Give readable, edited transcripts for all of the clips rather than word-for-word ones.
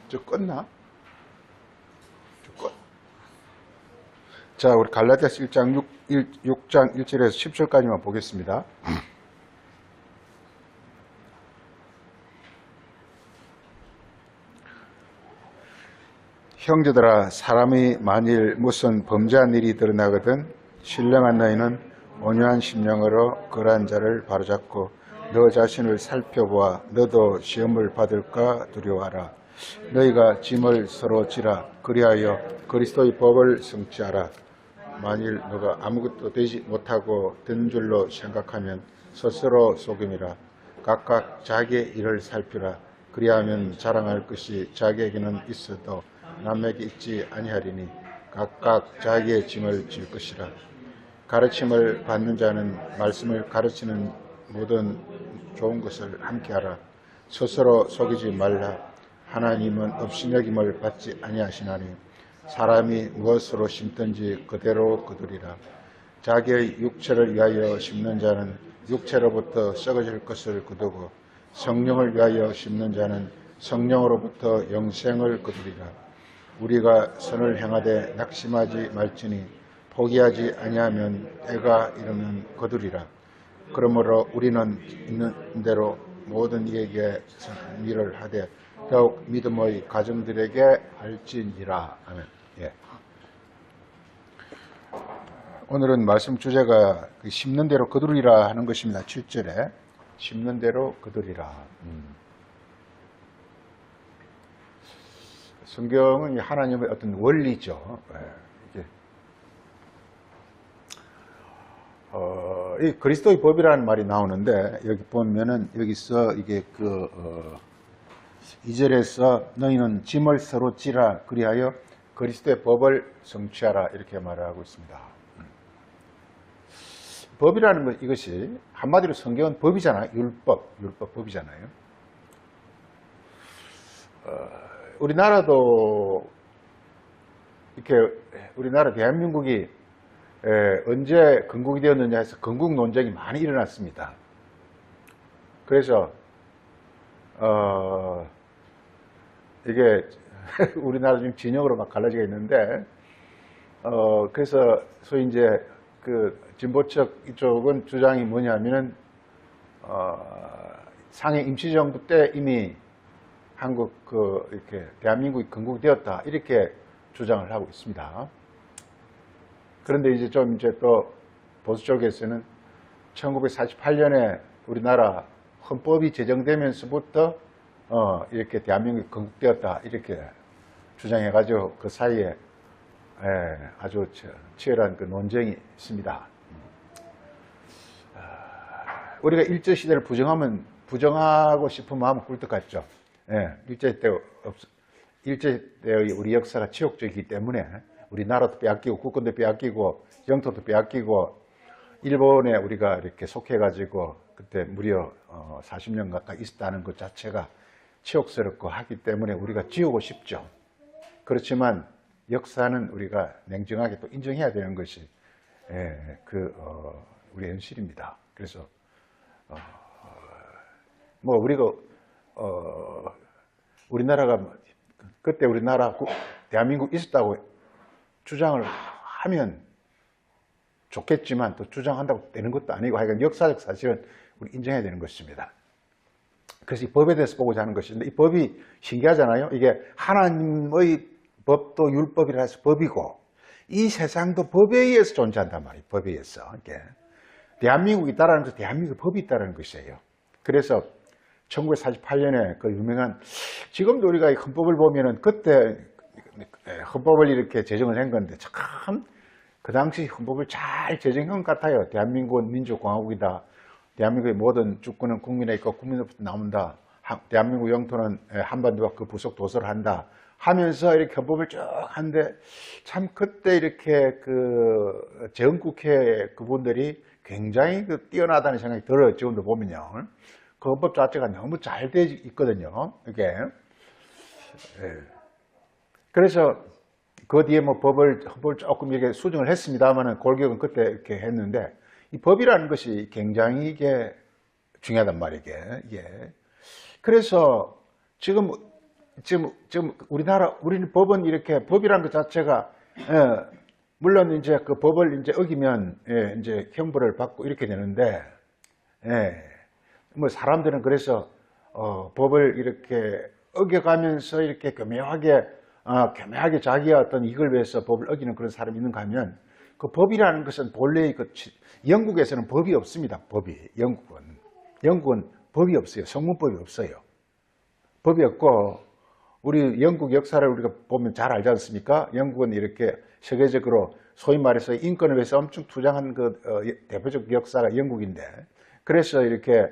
저 껐나? 자, 우리 갈라디아서 6장 1절에서 10절까지만 보겠습니다. 형제들아, 사람이 만일 무슨 범죄한 일이 드러나거든 신령한 너희는 온유한 심령으로 그러한 자를 바로잡고 너 자신을 살펴보아 너도 시험을 받을까 두려워하라. 너희가 짐을 서로 지라. 그리하여 그리스도의 법을 성취하라. 만일 너가 아무것도 되지 못하고 된 줄로 생각하면 스스로 속임이라. 각각 자기의 일을 살피라. 그리하면 자랑할 것이 자기에게는 있어도 남에게 있지 아니하리니 각각 자기의 짐을 질 것이라. 가르침을 받는 자는 말씀을 가르치는 모든 좋은 것을 함께 하라. 스스로 속이지 말라. 하나님은 업신여김을 받지 아니하시나니 사람이 무엇으로 심든지 그대로 거두리라. 자기의 육체를 위하여 심는 자는 육체로부터 썩어질 것을 거두고 성령을 위하여 심는 자는 성령으로부터 영생을 거두리라. 우리가 선을 행하되 낙심하지 말지니 포기하지 아니하면 때가 이르면 거두리라. 그러므로 우리는 있는 대로 모든 이에게 일을 하되 더욱 믿음의 가정들에게 할지니라. 아멘. 예. 오늘은 말씀 주제가 심는 대로 거두리라 하는 것입니다. 7절에 심는 대로 거두리라. 성경은 하나님의 어떤 원리죠. 이 그리스도의 법이라는 말이 나오는데 여기 보면은 여기서 이게 2절에서 너희는 짐을 서로 지라. 그리하여 그리스도의 법을 성취하라. 이렇게 말하고 있습니다. 법이라는 것, 이것이 한마디로 성경은 법이잖아요. 법이잖아요. 우리나라도 이렇게 우리나라 대한민국이 언제 건국이 되었느냐 해서 건국 논쟁이 많이 일어났습니다. 그래서 이게 우리나라 지금 진영으로 막 갈라지게 있는데 그래서 소위 이제 그 진보측 이쪽은 주장이 뭐냐면은 상해 임시정부 때 이미 한국 이렇게 대한민국이 건국되었다 이렇게 주장을 하고 있습니다. 그런데 이제 좀 이제 또 보수 쪽에서는 1948년에 우리나라 헌법이 제정되면서부터 이렇게 대한민국이 건국되었다 이렇게 주장해가지고 그 사이에 아주 치열한 그 논쟁이 있습니다. 우리가 일제시대를 부정하고 싶은 마음은 꿀떡 같죠. 일제때의 우리 역사가 치욕적이기 때문에 우리나라도 빼앗기고 국권도 빼앗기고 영토도 빼앗기고 일본에 우리가 이렇게 속해가지고 그때 무려 40년 가까이 있었다는 것 자체가 치욕스럽고 하기 때문에 우리가 지우고 싶죠. 그렇지만 역사는 우리가 냉정하게 또 인정해야 되는 것이 우리의 현실입니다. 그래서 우리나라가 그때 우리나라 대한민국 있었다고 주장을 하면 좋겠지만 또 주장한다고 되는 것도 아니고 하여간 역사적 사실은 우리 인정해야 되는 것입니다. 그래서 이 법에 대해서 보고자 하는 것인데 이 법이 신기하잖아요. 이게 하나님의 법도 율법이라 해서 법이고 이 세상도 법에 의해서 존재한단 말이에요. 법에 의해서. 이게 대한민국이 있다라는 것은 대한민국 법이 있다는 것이에요. 그래서 1948년에 그 유명한 지금도 우리가 이 헌법을 보면은 그때 헌법을 이렇게 제정을 한 건데 참 그 당시 헌법을 잘 제정한 것 같아요. 대한민국은 민주공화국이다. 대한민국의 모든 주권은 국민에 있고 국민으로부터 나온다. 대한민국 영토는 한반도와 그 부속 도서를 한다. 하면서 이렇게 헌법을 쭉 하는데 참 그때 이렇게 그 재헌국회 그분들이 굉장히 뛰어나다는 생각이 들어요. 지금도 보면요. 그 헌법 자체가 너무 잘 되어 있거든요. 이게. 그래서 그 뒤에 헌법을 조금 이렇게 수정을 했습니다만은 골격은 그때 이렇게 했는데 이 법이라는 것이 굉장히 이게 중요하단 말이에요. 이게. 그래서 지금 지금 우리는 법은 이렇게 법이라는 것 자체가 물론 이제 그 법을 이제 어기면 이제 형벌을 받고 이렇게 되는데 뭐 사람들은 그래서 법을 이렇게 어겨가면서 이렇게 교묘하게 자기의 어떤 이익을 위해서 법을 어기는 그런 사람이 있는가 하면 그 법이라는 것은 본래 영국에서는 법이 없습니다. 영국은 법이 없어요. 성문법이 없어요. 법이 없고 우리 영국 역사를 우리가 보면 잘 알지 않습니까? 영국은 이렇게 세계적으로 소위 말해서 인권을 위해서 엄청 투쟁한 그 대표적 역사가 영국인데 그래서 이렇게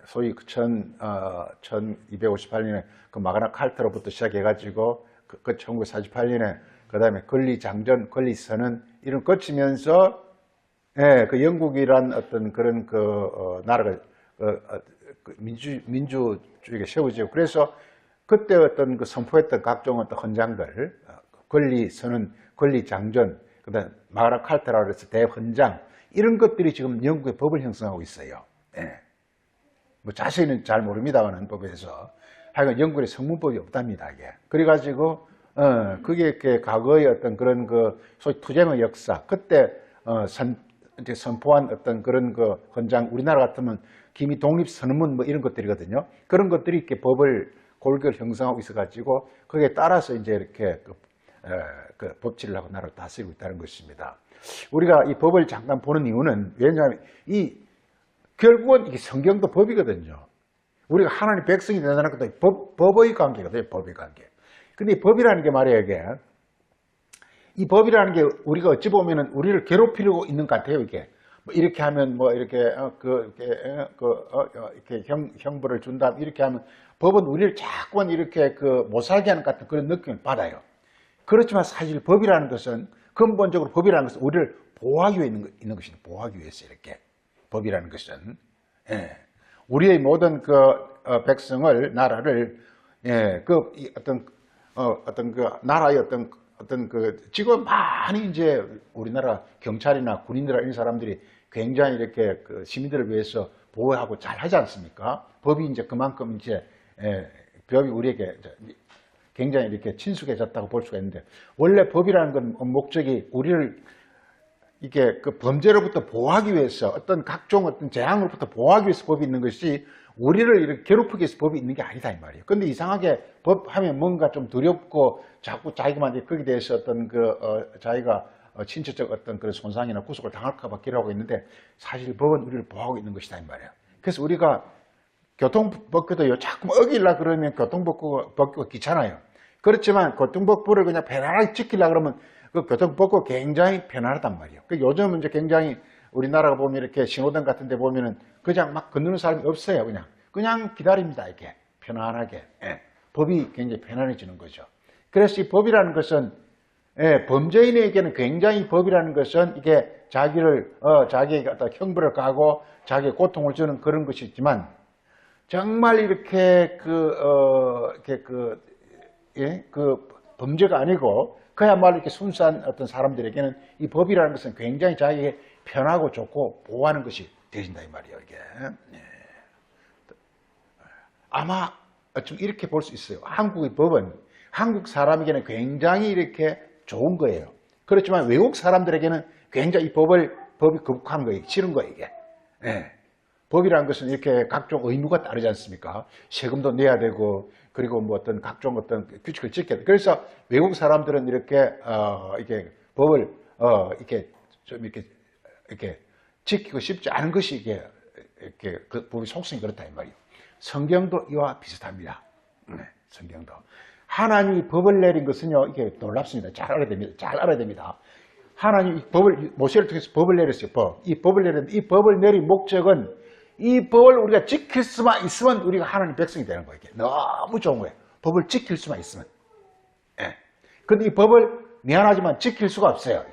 소위 1258년에 그 마그나 칼타로부터 시작해가지고 그 1948년에 그 다음에 권리장전, 권리선언 이런 거치면서 그 영국이란 어떤 그런 나라가 민주주의가 세워지고 그래서 그때 어떤 그 선포했던 각종 어떤 헌장들 권리선언, 권리장전, 그다음 마그나 칼타라고 해서 대헌장 이런 것들이 지금 영국의 법을 형성하고 있어요. 뭐 자세히는 잘 모릅니다만 법에서 하여간 영국의 성문법이 없답니다. 이게 그래가지고 그게 이렇게 과거의 어떤 그런 그 소위 투쟁의 역사 그때 이제 선포한 어떤 그런 그 헌장 우리나라 같으면 기미 독립선언문 뭐 이런 것들이거든요. 그런 것들이 이렇게 법을 골고루 형성하고 있어가지고 거기에 따라서 이제 이렇게 그 법치를 하고 나라를 다스리고 있다는 것입니다. 우리가 이 법을 잠깐 보는 이유는 왜냐하면 결국은 이게 성경도 법이거든요. 우리가 하나님 백성이 된다는 것도 법의 관계거든요. 법의 관계. 근데 이 법이라는 게 말이에요, 이게. 이 법이라는 게 우리가 어찌 보면은 우리를 괴롭히려고 있는 것 같아요, 이게. 뭐 이렇게 하면 뭐 이렇게, 이렇게 형벌을 준다, 이렇게 하면 법은 우리를 자꾸만 이렇게 못 살게 하는 것 같은 그런 느낌을 받아요. 그렇지만 사실 법이라는 것은 근본적으로 법이라는 것은 우리를 보호하기 위해 있는 것입니다. 보호하기 위해서 이렇게. 법이라는 것은. 우리의 모든 백성을, 나라를, 어떤 나라의 어떤 지금 많이 이제 우리나라 경찰이나 군인들 이런 사람들이 굉장히 이렇게 시민들을 위해서 보호하고 잘 하지 않습니까? 법이 이제 그만큼 이제 법이 우리에게 굉장히 이렇게 친숙해졌다고 볼 수가 있는데 원래 법이라는 건 목적이 우리를 이게 범죄로부터 보호하기 위해서 어떤 각종 어떤 재앙으로부터 보호하기 위해서 법이 있는 것이 우리를 이렇게 괴롭히기 위해서 법이 있는 게 아니다 이 말이에요. 근데 이상하게 법하면 뭔가 좀 두렵고 자꾸 자기만 이제 거기에 대해서 어떤 자기가 신체적 어떤 그런 손상이나 구속을 당할까 봐 기라고 있는데 사실 법은 우리를 보호하고 있는 것이다 이 말이에요. 그래서 우리가 교통법규도요 자꾸 어기려고 그러면 교통법규가 귀찮아요. 그렇지만 교통법규를 그냥 편안하게 지키려고 그러면 그 교통법규가 굉장히 편안하단 말이에요. 요즘은 이제 굉장히 우리나라가 보면 이렇게 신호등 같은 데 보면은 그냥 막 건너는 사람이 없어요. 그냥 기다립니다. 이렇게 편안하게. 법이 굉장히 편안해지는 거죠. 그래서 이 법이라는 것은 범죄인에게는 굉장히 법이라는 것은 이게 자기에게 어떤 형벌을 가하고 자기의 고통을 주는 그런 것이 있지만 정말 이렇게 범죄가 아니고 그야말로 이렇게 순수한 어떤 사람들에게는 이 법이라는 것은 굉장히 자기에게 편하고 좋고 보호하는 것이 되신다 이 말이에요. 이게 아마 좀 이렇게 볼 수 있어요. 한국의 법은 한국 사람에게는 굉장히 이렇게 좋은 거예요. 그렇지만 외국 사람들에게는 굉장히 이 법이 거북한 거예요. 싫은 거예요. 이게 법이라는 것은 이렇게 각종 의무가 따르지 않습니까? 세금도 내야 되고 그리고 뭐 어떤 각종 어떤 규칙을 지켜야 돼. 그래서 외국 사람들은 이렇게 법을 이렇게 좀 이렇게 지키고 싶지 않은 것이 이렇게 그 법의 속성이 그렇다 이 말이에요. 성경도 이와 비슷합니다. 성경도 하나님이 법을 내린 것은요 이게 놀랍습니다. 잘 알아야 됩니다. 하나님이 모세를 통해서 법을 내렸어요. 이 법을 내렸는데 이 법을 내린 목적은 이 법을 우리가 지킬 수만 있으면 우리가 하나님 백성이 되는 거예요. 이게 너무 좋은 거예요. 법을 지킬 수만 있으면. 근데 이 법을 미안하지만 지킬 수가 없어요.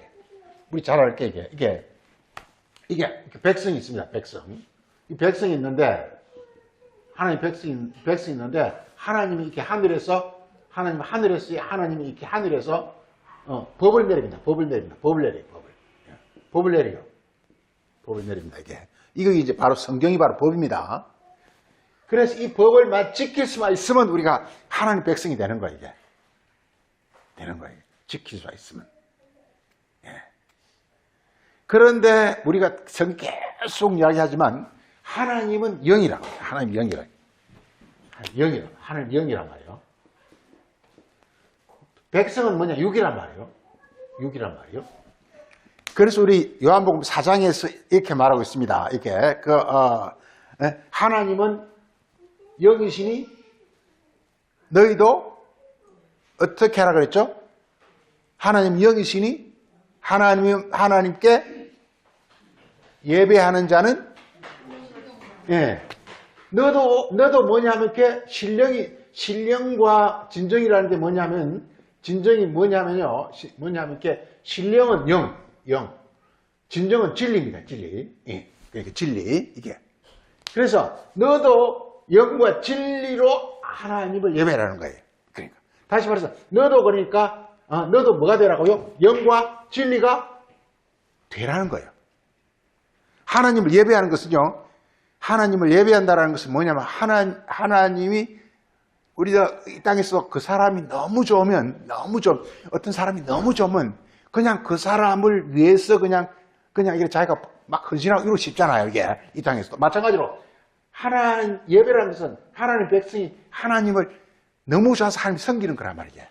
우리 잘 알게 이게 백성이 있습니다. 백성. 이 백성이 있는데 하나님 백성이 있는데 하나님이 이렇게 하늘에서 법을 내립니다. 법을 내려요. 이게 이제 바로 성경이 바로 법입니다. 그래서 이 법을 지킬 수만 있으면 우리가 하나님 백성이 되는 거예요, 이게. 되는 거예요. 지킬 수만 있으면. 예. 그런데 우리가 계속 이야기하지만 하나님은 영이라고 해요. 하나님 영이라고. 하나님 영이란 말이에요. 백성은 뭐냐? 육이란 말이에요. 육이란 말이에요. 그래서 우리 요한복음 4장에서 이렇게 말하고 있습니다. 이렇게 하나님은 영이시니 너희도 어떻게 하라 그랬죠? 하나님 영이시니 하나님께 예배하는 자는 너도 뭐냐면 이렇게 신령과 진정이라는 게 진정이 뭐냐면요. 이렇게 신령은 영. 진정은 진리입니다. 진리. 그러니까 진리. 이게. 그래서 너도 영과 진리로 하나님을 예배하라는 거예요. 그러니까. 다시 말해서 너도 뭐가 되라고요? 영과 진리가 되라는 거예요. 하나님을 예배하는 것은요. 하나님을 예배한다는 것은 뭐냐면 하나님이 우리가 이 땅에서 그 사람이 너무 좋으면 어떤 사람이 너무 좋으면 그냥 그 사람을 위해서 그냥 이렇게 자기가 막 헌신하고 이러고 싶잖아요. 이게 이 땅에서도 마찬가지로 하나님 예배라는 것은 하나님 백성이 하나님을 너무 좋아서 하나님 섬기는 거란 말이에요.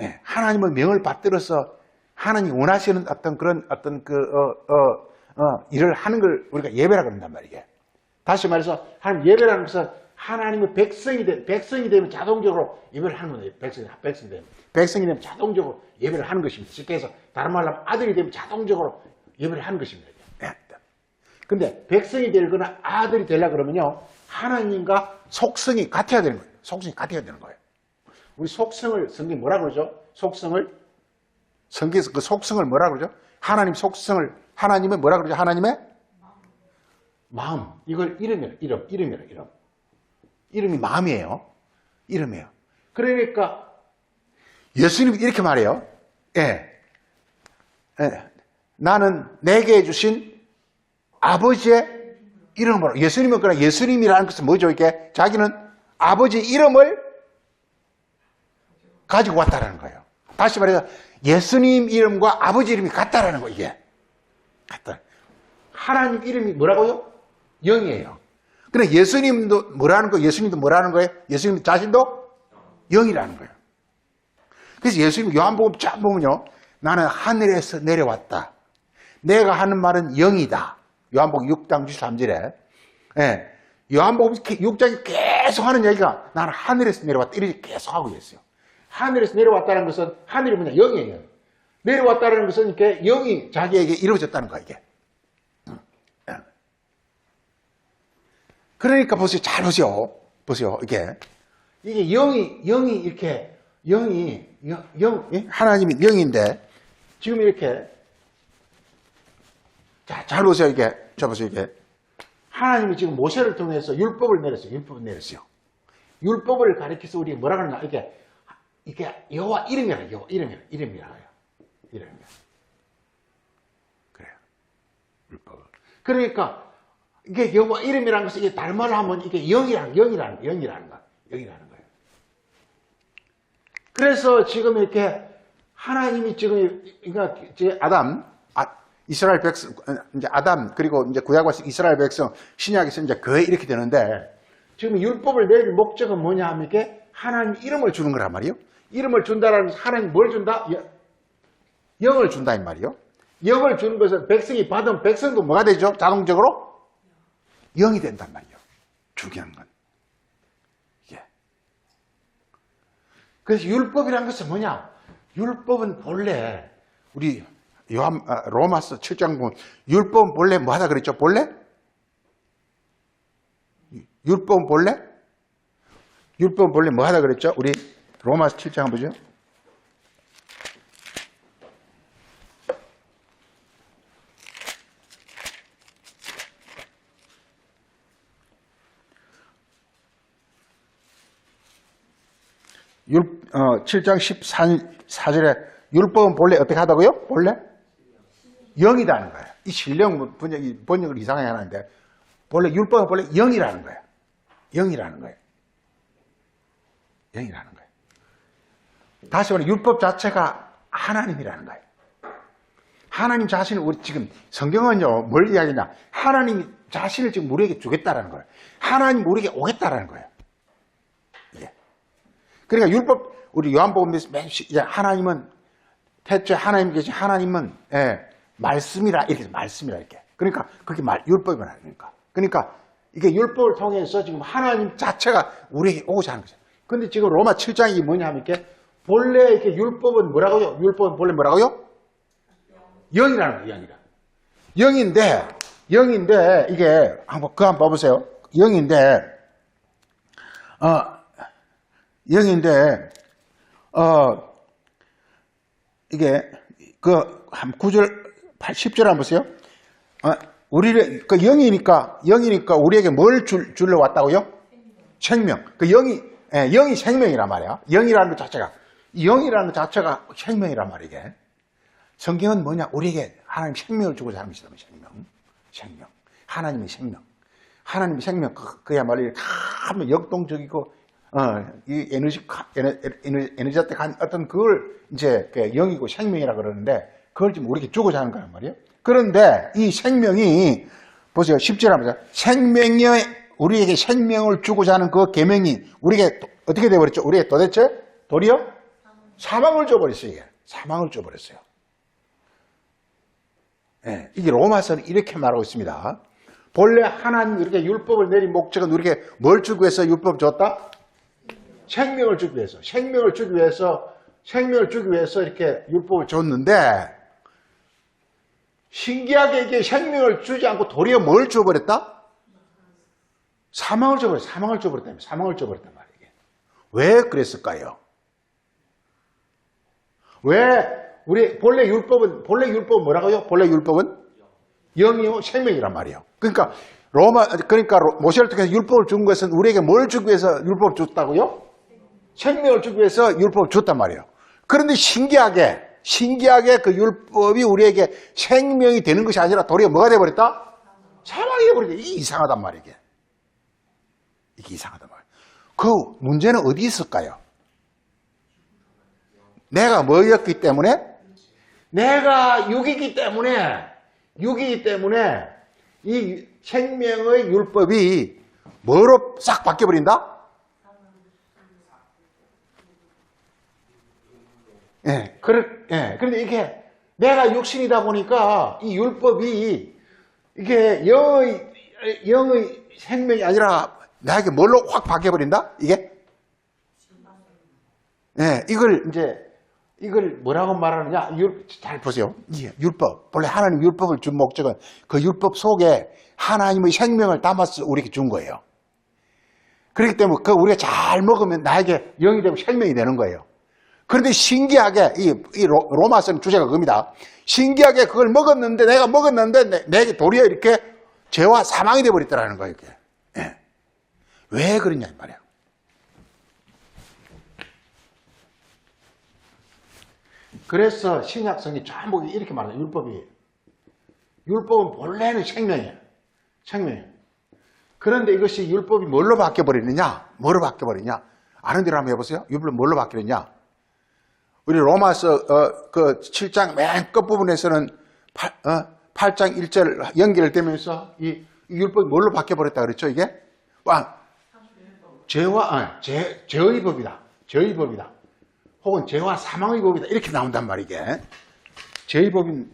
예, 하나님의 명을 받들어서 하나님 원하시는 그런 일을 하는 걸 우리가 예배라고 그런단 말이에요. 다시 말해서 하나님 예배라는 것은 하나님의 백성이 되면 자동적으로 예배를 하는 거예요. 백성이 되면 자동적으로 예배를 하는 것입니다. 쉽게 해서 다른 말로 하면 아들이 되면 자동적으로 예배를 하는 것입니다. 근데 백성이 되거나 아들이 되려고 그러면요. 하나님과 속성이 같아야 되는 거예요. 속성이 같아야 되는 거예요. 우리 속성을 성경이 뭐라 그러죠? 성경에서 그 속성을 뭐라 그러죠? 하나님 속성을 하나님은 뭐라 그러죠? 하나님의 마음. 이걸 이름이에요. 이름이 마음이에요. 이름이에요. 그러니까 예수님이 이렇게 말해요. 나는 내게 주신 아버지의 이름으로. 예수님은 그러나 예수님이라는 것은 뭐죠? 이게 자기는 아버지의 이름을 가지고 왔다라는 거예요. 다시 말해서 예수님 이름과 아버지 이름이 같다라는 거예요. 이게 같다. 하나님 이름이 뭐라고요? 영이에요. 그래 예수님도 뭐라는 거예요? 예수님 자신도 영이라는 거예요. 그래서 예수님 요한복음 쫙 보면요. 나는 하늘에서 내려왔다. 내가 하는 말은 영이다. 요한복음 6장 63절에 요한복음 6장이 계속 하는 얘기가 나는 하늘에서 내려왔다. 이렇게 계속 하고 있어요. 하늘에서 내려왔다는 것은 하늘이 뭐냐? 영이에요. 내려왔다는 것은 이렇게 영이 자기에게 이루어졌다는 거야 이게. 그러니까 보세요. 잘 보세요. 이게 영이 이렇게 하나님이 영인데 지금 이렇게 잘 보세요. 이게 보세요. 이게 하나님이 지금 모세를 통해서 율법을 내렸어요. 율법을 가리켜서 우리 뭐라 그러나 이게 여호와 이름이라고요. 그래요. 율법을. 그러니까 이게 여호와 이름이라는 것은 이게 다른 말로 하면 이게 영이라는 거예요. 그래서 지금 이렇게 하나님이 지금 이스라엘 백성 이제 아담 그리고 이제 구약 와서 이스라엘 백성 신약에서 이제 거의 이렇게 되는데 지금 율법을 내릴 목적은 뭐냐 하면 이게 하나님 이름을 주는 거란 말이에요. 이름을 준다라는 것은 하나님 뭘 준다? 영을 준다 이 말이에요. 영을 주는 것은 백성이 받은 백성도 뭐가 되죠? 자동적으로 영이 된단 말이에요. 중요한 건. 그래서 율법이라는 것은 뭐냐? 율법은 본래 우리 로마서 7장 보면 율법은 본래 뭐 하다 그랬죠? 율법은 본래 뭐 하다 그랬죠? 우리 로마서 7장 보죠. 율 7장 14절에 율법은 본래 어떻게 하다고요? 본래 영이라는 거예요. 이 신령 번역을 이상하게 하는데 본래 율법은 본래 영이라는 거예요. 영이라는 거예요. 영이라는 거예요. 다시 말해 율법 자체가 하나님이라는 거예요. 하나님 자신을 우리 지금 성경은요 뭘 이야기냐? 하나님 자신을 지금 우리에게 주겠다라는 거예요. 하나님 우리에게 오겠다라는 거예요. 예. 그러니까 율법 우리 요한복음에서 하나님은 태초에 하나님 계신 하나님은 말씀이라 이렇게 말씀이라 이렇게. 그러니까 그게 율법이라는 거니까. 그러니까 이게 율법을 통해서 지금 하나님 자체가 우리에게 오고자 하는 거죠. 근데 지금 로마 7장이 뭐냐 하면 이렇게 본래 이렇게 율법은 뭐라고요? 율법은 본래 뭐라고요? 영이라는 거예요, 영인데 이게 그거 한번 봐보세요. 영인데 이게 그 9절 10절 한번 보세요. 우리를 그 영이니까 우리에게 뭘 주려 왔다고요? 생명. 그 영이 생명이란 말이야. 영이라는 것 자체가 생명이란 말이야. 이게. 성경은 뭐냐? 우리에게 하나님 생명을 주고자 하는 것이다. 생명. 하나님의 생명. 하나님의 생명. 그야말로 참 역동적이고, 이 에너지틱한 어떤 그걸 이제 영이고 생명이라 그러는데, 그걸 지금 우리에게 주고자 하는 거란 말이에요. 그런데 이 생명이, 보세요. 10절 하면서, 우리에게 생명을 주고자 하는 그 계명이 우리에게 어떻게 되어버렸죠? 우리에게 도대체 도리어 사망을 줘버렸어요. 이게. 사망을 줘버렸어요. 예, 이게 로마서는 이렇게 말하고 있습니다. 본래 하나님 이렇게 율법을 내린 목적은 우리에게 뭘 주기 위해서 율법을 줬다? 생명을 주기 위해서. 생명을 주기 위해서 이렇게 율법을 줬는데, 신기하게 이게 생명을 주지 않고 도리어 뭘 줘버렸다? 사망을 줘버렸단 말이에요. 왜 그랬을까요? 왜 우리 본래 율법은 뭐라고요? 본래 율법은 영이요 생명이란 말이에요. 그러니까 모세를 통해서 율법을 준 것은 우리에게 뭘 주기 위해서 율법을 줬다고요? 생명을 주기 위해서 율법을 줬단 말이에요. 그런데 신기하게 그 율법이 우리에게 생명이 되는 것이 아니라 도리어 뭐가 되어버렸다? 사망이 되어버렸다. 이게 이상하단 말이에요. 이게 이상하단 말이에요. 그 문제는 어디 있을까요? 내가 뭐였기 때문에? 내가 육이기 때문에 이 생명의 율법이 뭐로 싹 바뀌어버린다? 그런데 이게 내가 육신이다 보니까 이 율법이 이게 영의 생명이 아니라 나에게 뭘로 확 바뀌어버린다? 이게? 이걸 뭐라고 말하느냐? 잘 보세요. 율법. 본래 하나님 율법을 준 목적은 그 율법 속에 하나님의 생명을 담아서 우리에게 준 거예요. 그렇기 때문에 우리가 잘 먹으면 나에게 영이 되고 생명이 되는 거예요. 그런데 신기하게, 이 로마서는 주제가 그겁니다. 신기하게 그걸 내가 먹었는데, 내게 도리어 이렇게 죄와 사망이 되어버렸다는 거예요, 이게. 왜 그러냐, 이 말이야. 그래서 신약성이 전부 이렇게 말해요, 율법은 본래는 생명이에요. 그런데 이것이 율법이 뭘로 바뀌어버리느냐? 아는 대로 한번 해보세요. 율법이 뭘로 바뀌느냐? 우리 로마서 그 7장 맨 끝부분에서는 8장 1절 연결되면서 이 율법이 뭘로 바뀌어버렸다 그랬죠, 이게? 죄의 법이다. 혹은 죄와 사망의 법이다. 이렇게 나온단 말이게. 죄의 법이.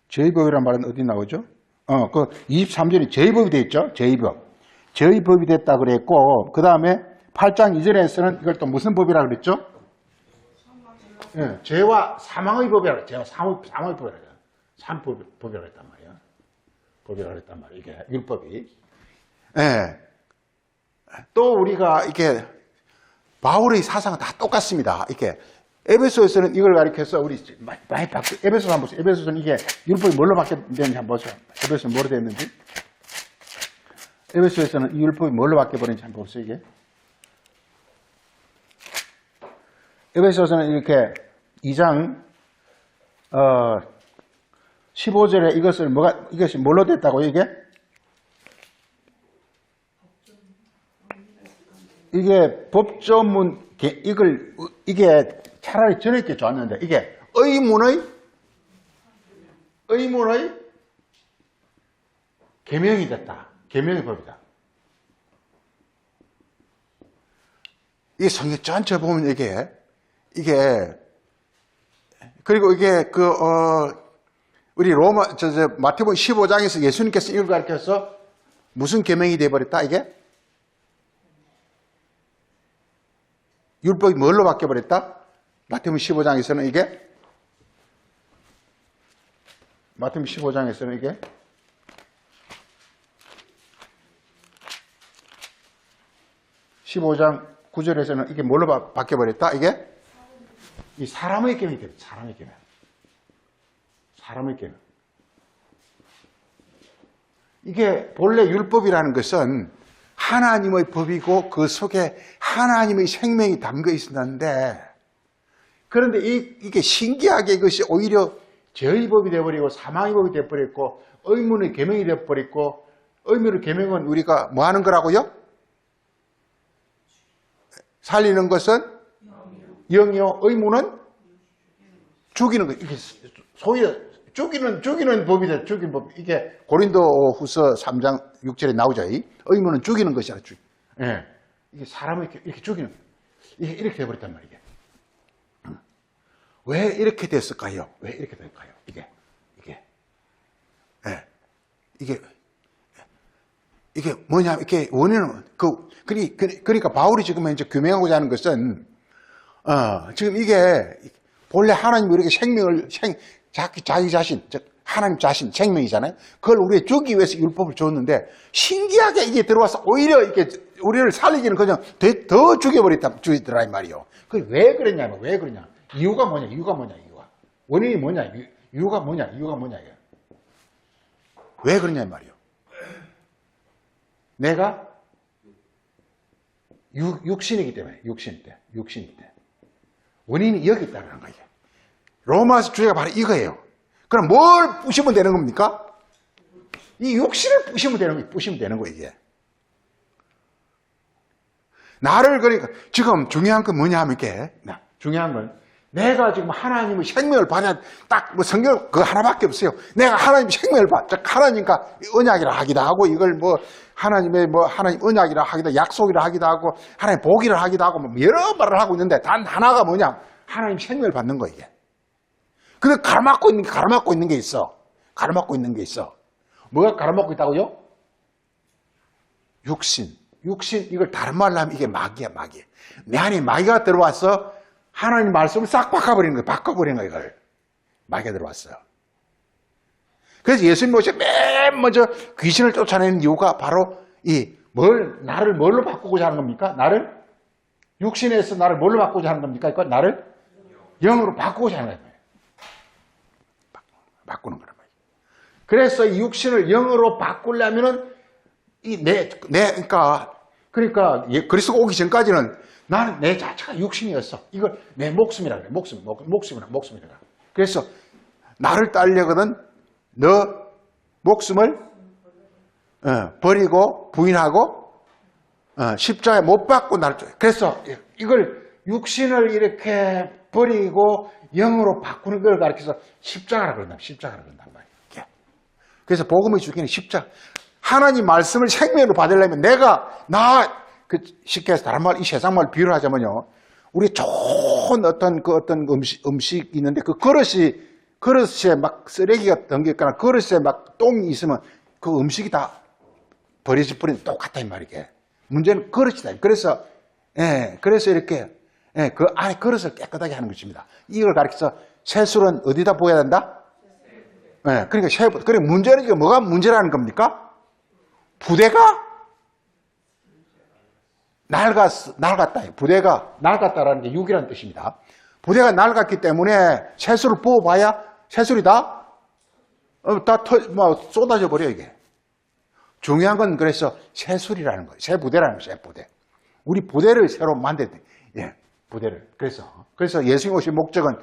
죄의 법이란 말은 어디 나오죠? 그 23절에 죄의 법이 되어 있죠? 죄의 법이 됐다 그랬고, 그 다음에 8장 이전에서는 이걸 또 무슨 법이라 그랬죠? 죄와 사망의 법이라 그랬죠. 사망의 법이라 그랬죠. 법이라 그랬단 말이야. 이게 율법이. 또 우리가 이렇게 바울의 사상은 다 똑같습니다. 이렇게 에베소에서는 이걸 가리켜서 우리 많이 에베소서 한번 보세요. 에베소서는 이게 율법이 뭘로 바뀌었는지 한번 보세요. 에베소는 뭐로 됐는지. 에베소에서는 이 율법이 뭘로 바뀌어버렸는지 한번 보세요, 이게. 에베소서는 이렇게 2장 15절에 이것이 뭘로 됐다고 이게 법조문 이게 차라리 저렇게 좋았는데 이게 의문의 계명이 됐다. 계명의 법이다. 이 성경 전체 보면 이게 그리고 이게 우리 마태복음 15장에서 예수님께서 이걸 가르쳐서 무슨 계명이 되어버렸다 이게? 율법이 뭘로 바뀌어버렸다? 마태복음 15장에서는 이게 15장 9절에서는 이게 뭘로 바뀌어버렸다? 이게? 이 사람의 계명이 됩니다. 사람의 계명. 이게 본래 율법이라는 것은 하나님의 법이고 그 속에 하나님의 생명이 담겨 있었는데 그런데 이게 신기하게 이것이 오히려 죄의 법이 되어버리고 사망의 법이 되어버렸고 의문의 계명이 되어버렸고 의문의 계명은 우리가 뭐 하는 거라고요? 살리는 것은 영이요. 의문은 죽이는 거. 이게 소위 죽이는 법이다. 죽이는 법. 이게 고린도후서 3장 6절에 나오죠. 의문은 죽이는 것이라. 예. 이게 사람을 이렇게 죽이는 이렇게 되어버렸단 말이에요. 왜 이렇게 됐을까요? 이게 뭐냐? 이게 원인은 그러니까 바울이 지금 이제 규명하고자 하는 것은 지금 이게 본래 하나님이 우리에게 생명을 자기 자신, 즉 하나님 자신 생명이잖아요. 그걸 우리에 주기 위해서 율법을 줬는데 신기하게 이게 들어와서 오히려 이렇게 우리를 살리기는 그냥 더 죽여버리더라 이 말이요. 그 왜 그랬냐면 왜 그러냐? 이유가 뭐냐? 원인이 뭐냐? 이유가 뭐냐? 이게. 왜 그러냐 이 말이요. 내가 육신이기 때문에 육신 때 원인이 여기 있다는 거예요. 로마서 주제가 바로 이거예요. 그럼 뭘 부시면 되는 겁니까? 이 육신을 부시면 되는 거예요, 이게. 나를 그러니까 지금 중요한 건 뭐냐 하면 이게 중요한 건 내가 지금 하나님의 생명을 받아 딱 뭐 성경 그거 하나밖에 없어요. 내가 하나님의 생명을 받아 하나님과 언약이라 하기도 하고 이걸 뭐 하나님의 하나님 언약이라 하기도 약속이라 하기도 하고 하나님 복이라 하기도 하고 뭐 여러 말을 하고 있는데 단 하나가 뭐냐? 하나님 생명을 받는 거 이게. 근데 가로막고 있는 게 있어. 뭐가 가로막고 있다고요? 육신 이걸 다른 말로 하면 이게 마귀야. 내 안에 마귀가 들어와서 하나님 말씀을 싹 바꿔버리는 거야, 이걸. 마귀가 들어왔어요. 그래서 예수님 오셔서 맨 먼저 귀신을 쫓아내는 이유가 바로 나를 뭘로 바꾸고자 하는 겁니까? 육신에서 나를 뭘로 바꾸고자 하는 겁니까? 그러니까 나를 영으로 바꾸고자 하는 거예요. 바꾸는 거란 말이에요. 그래서 이 육신을 영으로 바꾸려면은 그러니까 그리스도가 오기 전까지는 나는 내 자체가 육신이었어. 이걸 내 목숨이라 그래. 목숨이라. 그래서 나를 따르려거든 너 목숨을 버리고 부인하고 십자가에 못 박고 나를 쫓아. 그래서 이걸 육신을 이렇게 버리고 영으로 바꾸는 걸 가르쳐서 십자가라 그런단 말이에요. 그래서 복음의 주기는 십자가. 하나님 말씀을 생명으로 받으려면 쉽게 해서 다른 말, 이 세상 말 비유를 하자면요. 우리 좋은 어떤 음식이 있는데 그 그릇에 막 쓰레기가 덩겼거나 그릇에 막 똥이 있으면 그 음식이 다 버려질 뿐인 똑같다 이 말이게. 문제는 그릇이다. 그래서 이렇게 그 안에 그릇을 깨끗하게 하는 것입니다. 이걸 가르쳐서 세술은 어디다 부어야 된다? 그러니까 문제는 이게 뭐가 문제라는 겁니까? 부대가 낡았다. 부대가 낡았다라는 게 육이라는 뜻입니다. 부대가 낡았기 때문에 세술을 부어봐야 세술이 다 쏟아져 버려 이게. 중요한 건 그래서 세술이라는 거예요. 새 부대라는 거예요. 새 부대. 우리 부대를 새로 만들어야 돼. 부대를. 그래서 예수님 오신 목적은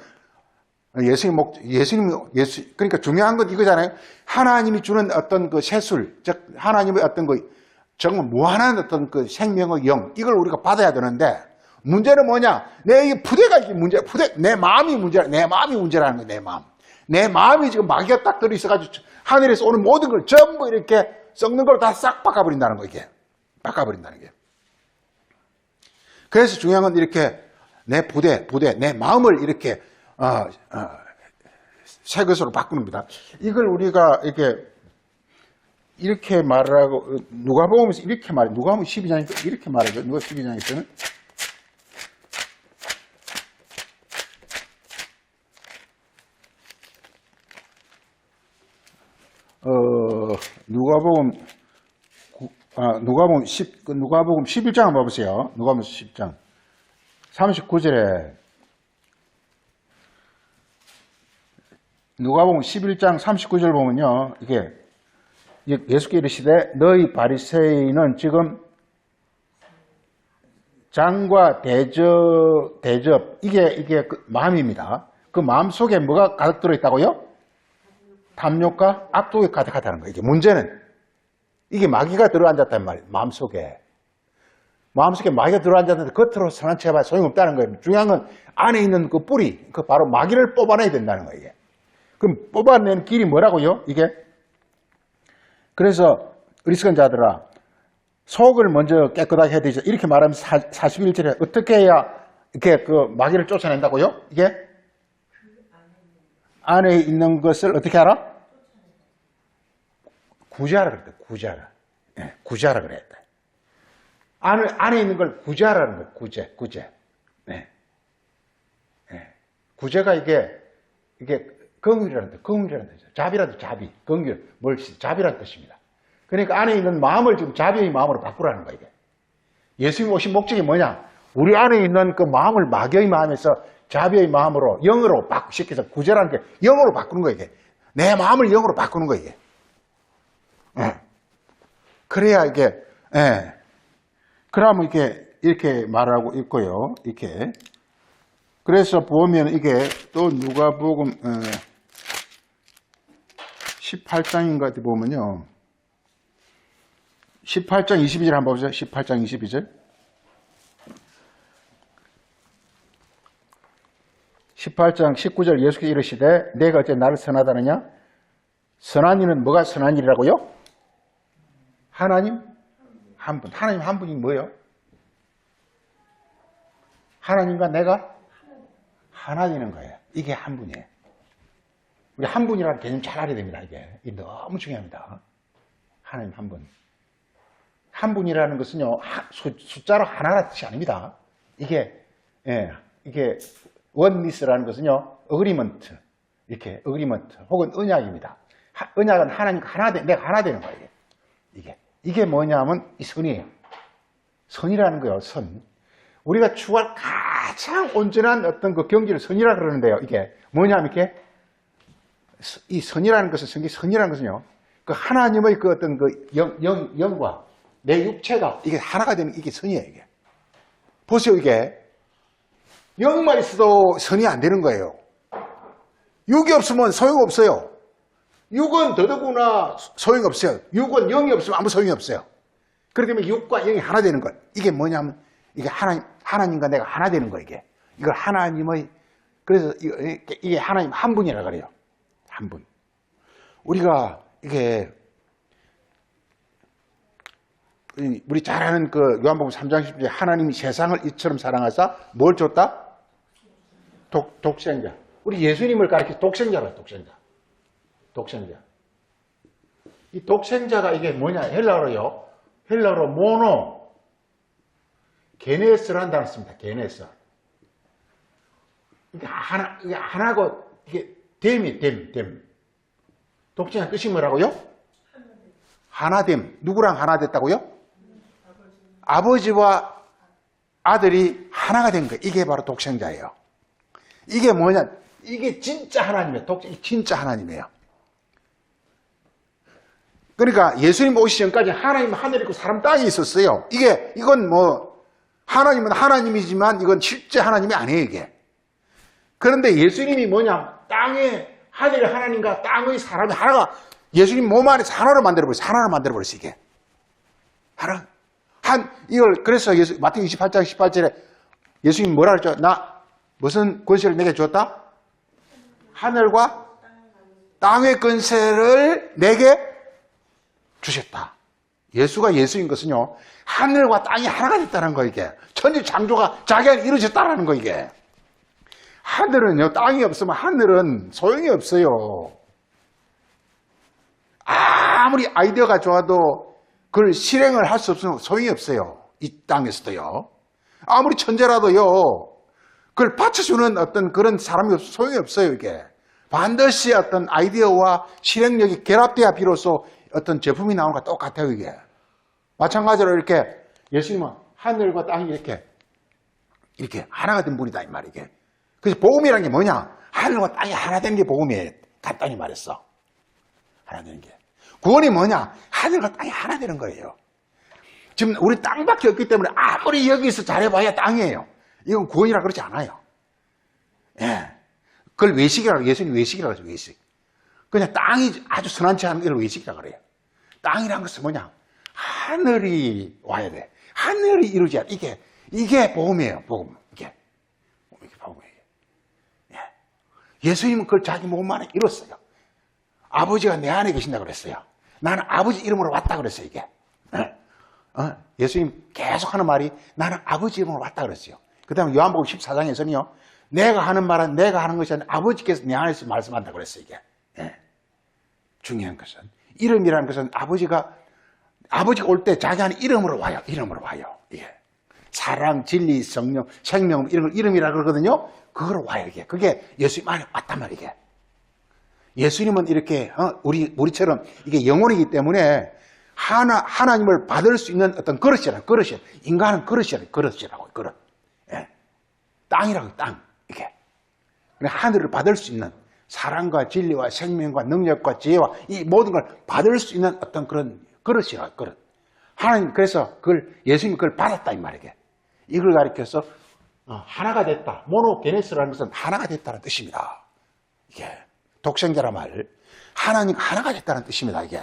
그러니까 중요한 건 이거잖아요. 하나님이 주는 어떤 그 세술, 즉, 하나님의 어떤 그 정말 무한한 어떤 그 생명의 영, 이걸 우리가 받아야 되는데, 문제는 뭐냐? 내 부대가 이게 내 마음이 문제라는 거예요, 내 마음. 내 마음이 지금 마귀가 딱 들어있어가지고 하늘에서 오는 모든 걸 전부 이렇게 썩는 걸 다 싹 바꿔버린다는 거, 이게. 바꿔버린다는 게. 그래서 중요한 건 이렇게 내 부대, 내 마음을 이렇게, 새 것으로 바꾸는 겁니다. 이걸 우리가 이렇게 말을 하고, 누가복음에서 이렇게 말해. 누가복음 12장에서 이렇게 말하죠. 누가 12장에서는. 누가복음 11장 한번 봐보세요. 누가복음 10장. 39절에. 누가복음 11장 39절 보면요. 이게 예수께서 이르시되 너희 바리새인은 지금 장과 대접 이게 그 마음입니다. 그 마음 속에 뭐가 가득 들어있다고요? 탐욕과 악독이 가득하다는 거예요. 이게 문제는 이게 마귀가 들어앉았단 말이에요. 마음속에 마귀가 들어앉았는데 겉으로 선한 체 해봐야 소용없다는 거예요. 중요한 건 안에 있는 그 뿌리, 그 바로 마귀를 뽑아내야 된다는 거예요. 이게. 그럼 뽑아내는 길이 뭐라고요? 이게. 그래서 어리석은 자들아, 속을 먼저 깨끗하게 해야 되죠. 이렇게 말하면 41절에 어떻게 해야 이렇게 그 마귀를 쫓아낸다고요? 이게 안에 있는 것을 어떻게 알아? 구제하라 그랬다. 구제하라. 네, 구제하라 그랬다. 안에 있는 걸 구제하라는 거예요. 구제. 네. 네. 구제가 이게 긍휼이라는 뜻. 긍휼이라는 뜻이죠. 자비라는 뜻. 자비. 긍휼. 자비라는 뜻입니다. 그러니까 안에 있는 마음을 지금 자비의 마음으로 바꾸라는 거예요. 이게. 예수님 오신 목적이 뭐냐? 우리 안에 있는 그 마음을 마귀의 마음에서 자비의 마음으로 영으로 바꾸시켜서 구제라는 게 영으로 바꾸는 거예요. 이게. 내 마음을 영으로 바꾸는 거예요. 이게. 그래야 이게, 그러면 이렇게 말하고 있고요. 이렇게. 그래서 보면 이게 또 누가복음 18장인가 어디 보면요. 18장 22절 한번 보세요. 18장 22절. 18장 19절 예수께서 이르시되 내가 어째 나를 선하다느냐? 선한 일은 뭐가 선한 일이라고요? 하나님 한 분. 하나님 한 분이 뭐예요? 하나님과 내가 하나 되는 거예요. 이게 한 분이에요. 우리 한 분이라는 개념 잘 알아야 됩니다. 이게 너무 중요합니다. 하나님 한 분. 한 분이라는 것은요, 숫자로 하나라는 뜻이 아닙니다. 이게 원리스라는 것은요, 어그리먼트. 이렇게 어그리먼트 혹은 언약입니다. 언약은 하나님과 내가 하나 되는 거예요. 이게 뭐냐면 이 선이에요. 선이라는 거예요, 선. 우리가 추구할 가장 온전한 어떤 그 경지를 선이라 그러는데요. 이게 뭐냐면 이렇게 이 선이라는 것은 선이라는 것은요. 그 하나님의 그 어떤 그 영과 내 육체가 이게 하나가 되는 이게 선이에요, 이게. 보세요, 이게. 영만 있어도 선이 안 되는 거예요. 육이 없으면 소용없어요. 육은 더더구나 소용없어요. 육은 영이 없으면 아무 소용이 없어요. 그렇기 때문에 육과 영이 하나 되는 것. 이게 뭐냐면, 이게 하나님과 내가 하나 되는 거예요, 이게. 이걸 하나님의, 그래서 이게 하나님 한 분이라 그래요. 한 분. 우리가 이게, 우리 잘 아는 그 요한복음 3장 10절에 하나님이 세상을 이처럼 사랑하사 뭘 줬다? 독생자. 우리 예수님을 가리켜 독생자라, 독생자. 이 독생자가 이게 뭐냐? 헬라어로요. 헬라어로 모노. 게네스라는 단어 씁니다. 게네스. 이게 하나고, 이게 됨. 독생자 뜻이 뭐라고요? 하나됨. 누구랑 하나 됐다고요? 아버지와 아들이 하나가 된 거예요. 이게 바로 독생자예요. 이게 뭐냐? 이게 진짜 하나님이에요. 진짜 하나님이에요. 그러니까 예수님 오시기 전까지 하나님 하늘에 있고 사람 땅에 있었어요. 이건 뭐 하나님은 하나님이지만 이건 실제 하나님이 아니에요, 이게. 그런데 예수님이 뭐냐? 땅의 하늘의 하나님과 땅의 사람이 하나가 예수님 몸 안에서 하나로 만들어버렸어요. 하나로 만들어버렸어요, 이게. 하나. 이걸, 그래서 마태복음 28장 18절에 예수님 뭐라 그랬죠? 나 무슨 권세를 내게 주었다? 하늘과 땅의 권세를 내게 주셨다. 예수가 예수인 것은요, 하늘과 땅이 하나가 됐다는 거, 이게. 천지 창조가 자기 안에 이루어졌다는 거, 이게. 하늘은요, 땅이 없으면 하늘은 소용이 없어요. 아무리 아이디어가 좋아도 그걸 실행을 할 수 없으면 소용이 없어요. 이 땅에서도요. 아무리 천재라도요, 그걸 받쳐주는 어떤 그런 사람이 없어서 소용이 없어요, 이게. 반드시 어떤 아이디어와 실행력이 결합돼야 비로소 어떤 제품이 나오는 것과 똑같아요, 이게. 마찬가지로 이렇게 예수님은 하늘과 땅이 이렇게 하나가 된 분이다, 이 말이게. 그래서 복음이라는 게 뭐냐? 하늘과 땅이 하나 되는 게 복음이에요. 간단히 말했어. 하나 되는 게. 구원이 뭐냐? 하늘과 땅이 하나 되는 거예요. 지금 우리 땅밖에 없기 때문에 아무리 여기서 잘해봐야 땅이에요. 이건 구원이라 그러지 않아요. 예. 그걸 외식이라고, 예수님 외식이라고 하죠, 외식. 그냥 땅이 아주 선한치 않은 걸 외식이라고 그래요. 땅이라는 것은 뭐냐? 하늘이 와야 돼. 하늘이 이루어져야 돼. 이게 복음이에요, 복음. 이게 복음이에요. 예. 예수님은 그걸 자기 몸 안에 이뤘어요. 아버지가 내 안에 계신다고 그랬어요. 나는 아버지 이름으로 왔다 그랬어요, 이게. 예수님 계속 하는 말이 나는 아버지 이름으로 왔다 그랬어요. 그 다음에 요한복음 14장에서는요, 내가 하는 말은 내가 하는 것이 아니라 아버지께서 내 안에서 말씀한다고 그랬어요, 이게. 예. 중요한 것은 이름이라는 것은 아버지가 올 때 자기 안에 이름으로 와요. 이름으로 와요. 예. 사랑, 진리, 성령, 생명 이런 걸 이름이라 그러거든요. 그거로 와요, 이게. 그게 예수님 안에 왔단 말이게. 예수님은 이렇게 우리처럼 이게 영혼이기 때문에 하나님을 받을 수 있는 어떤 그릇이라고. 인간은 그릇이라고. 그릇. 예. 땅이라고, 땅. 이게. 하늘을 받을 수 있는 사랑과 진리와 생명과 능력과 지혜와 이 모든 걸 받을 수 있는 어떤 그런 그릇이라고. 그릇. 하나님, 그래서 예수님이 그걸 받았다, 이 말이게. 이걸 가리켜서 하나가 됐다. 모노게네스라는 것은 하나가 됐다는 뜻입니다. 이게. 독생자란 말. 하나님 하나가 됐다는 뜻입니다, 이게.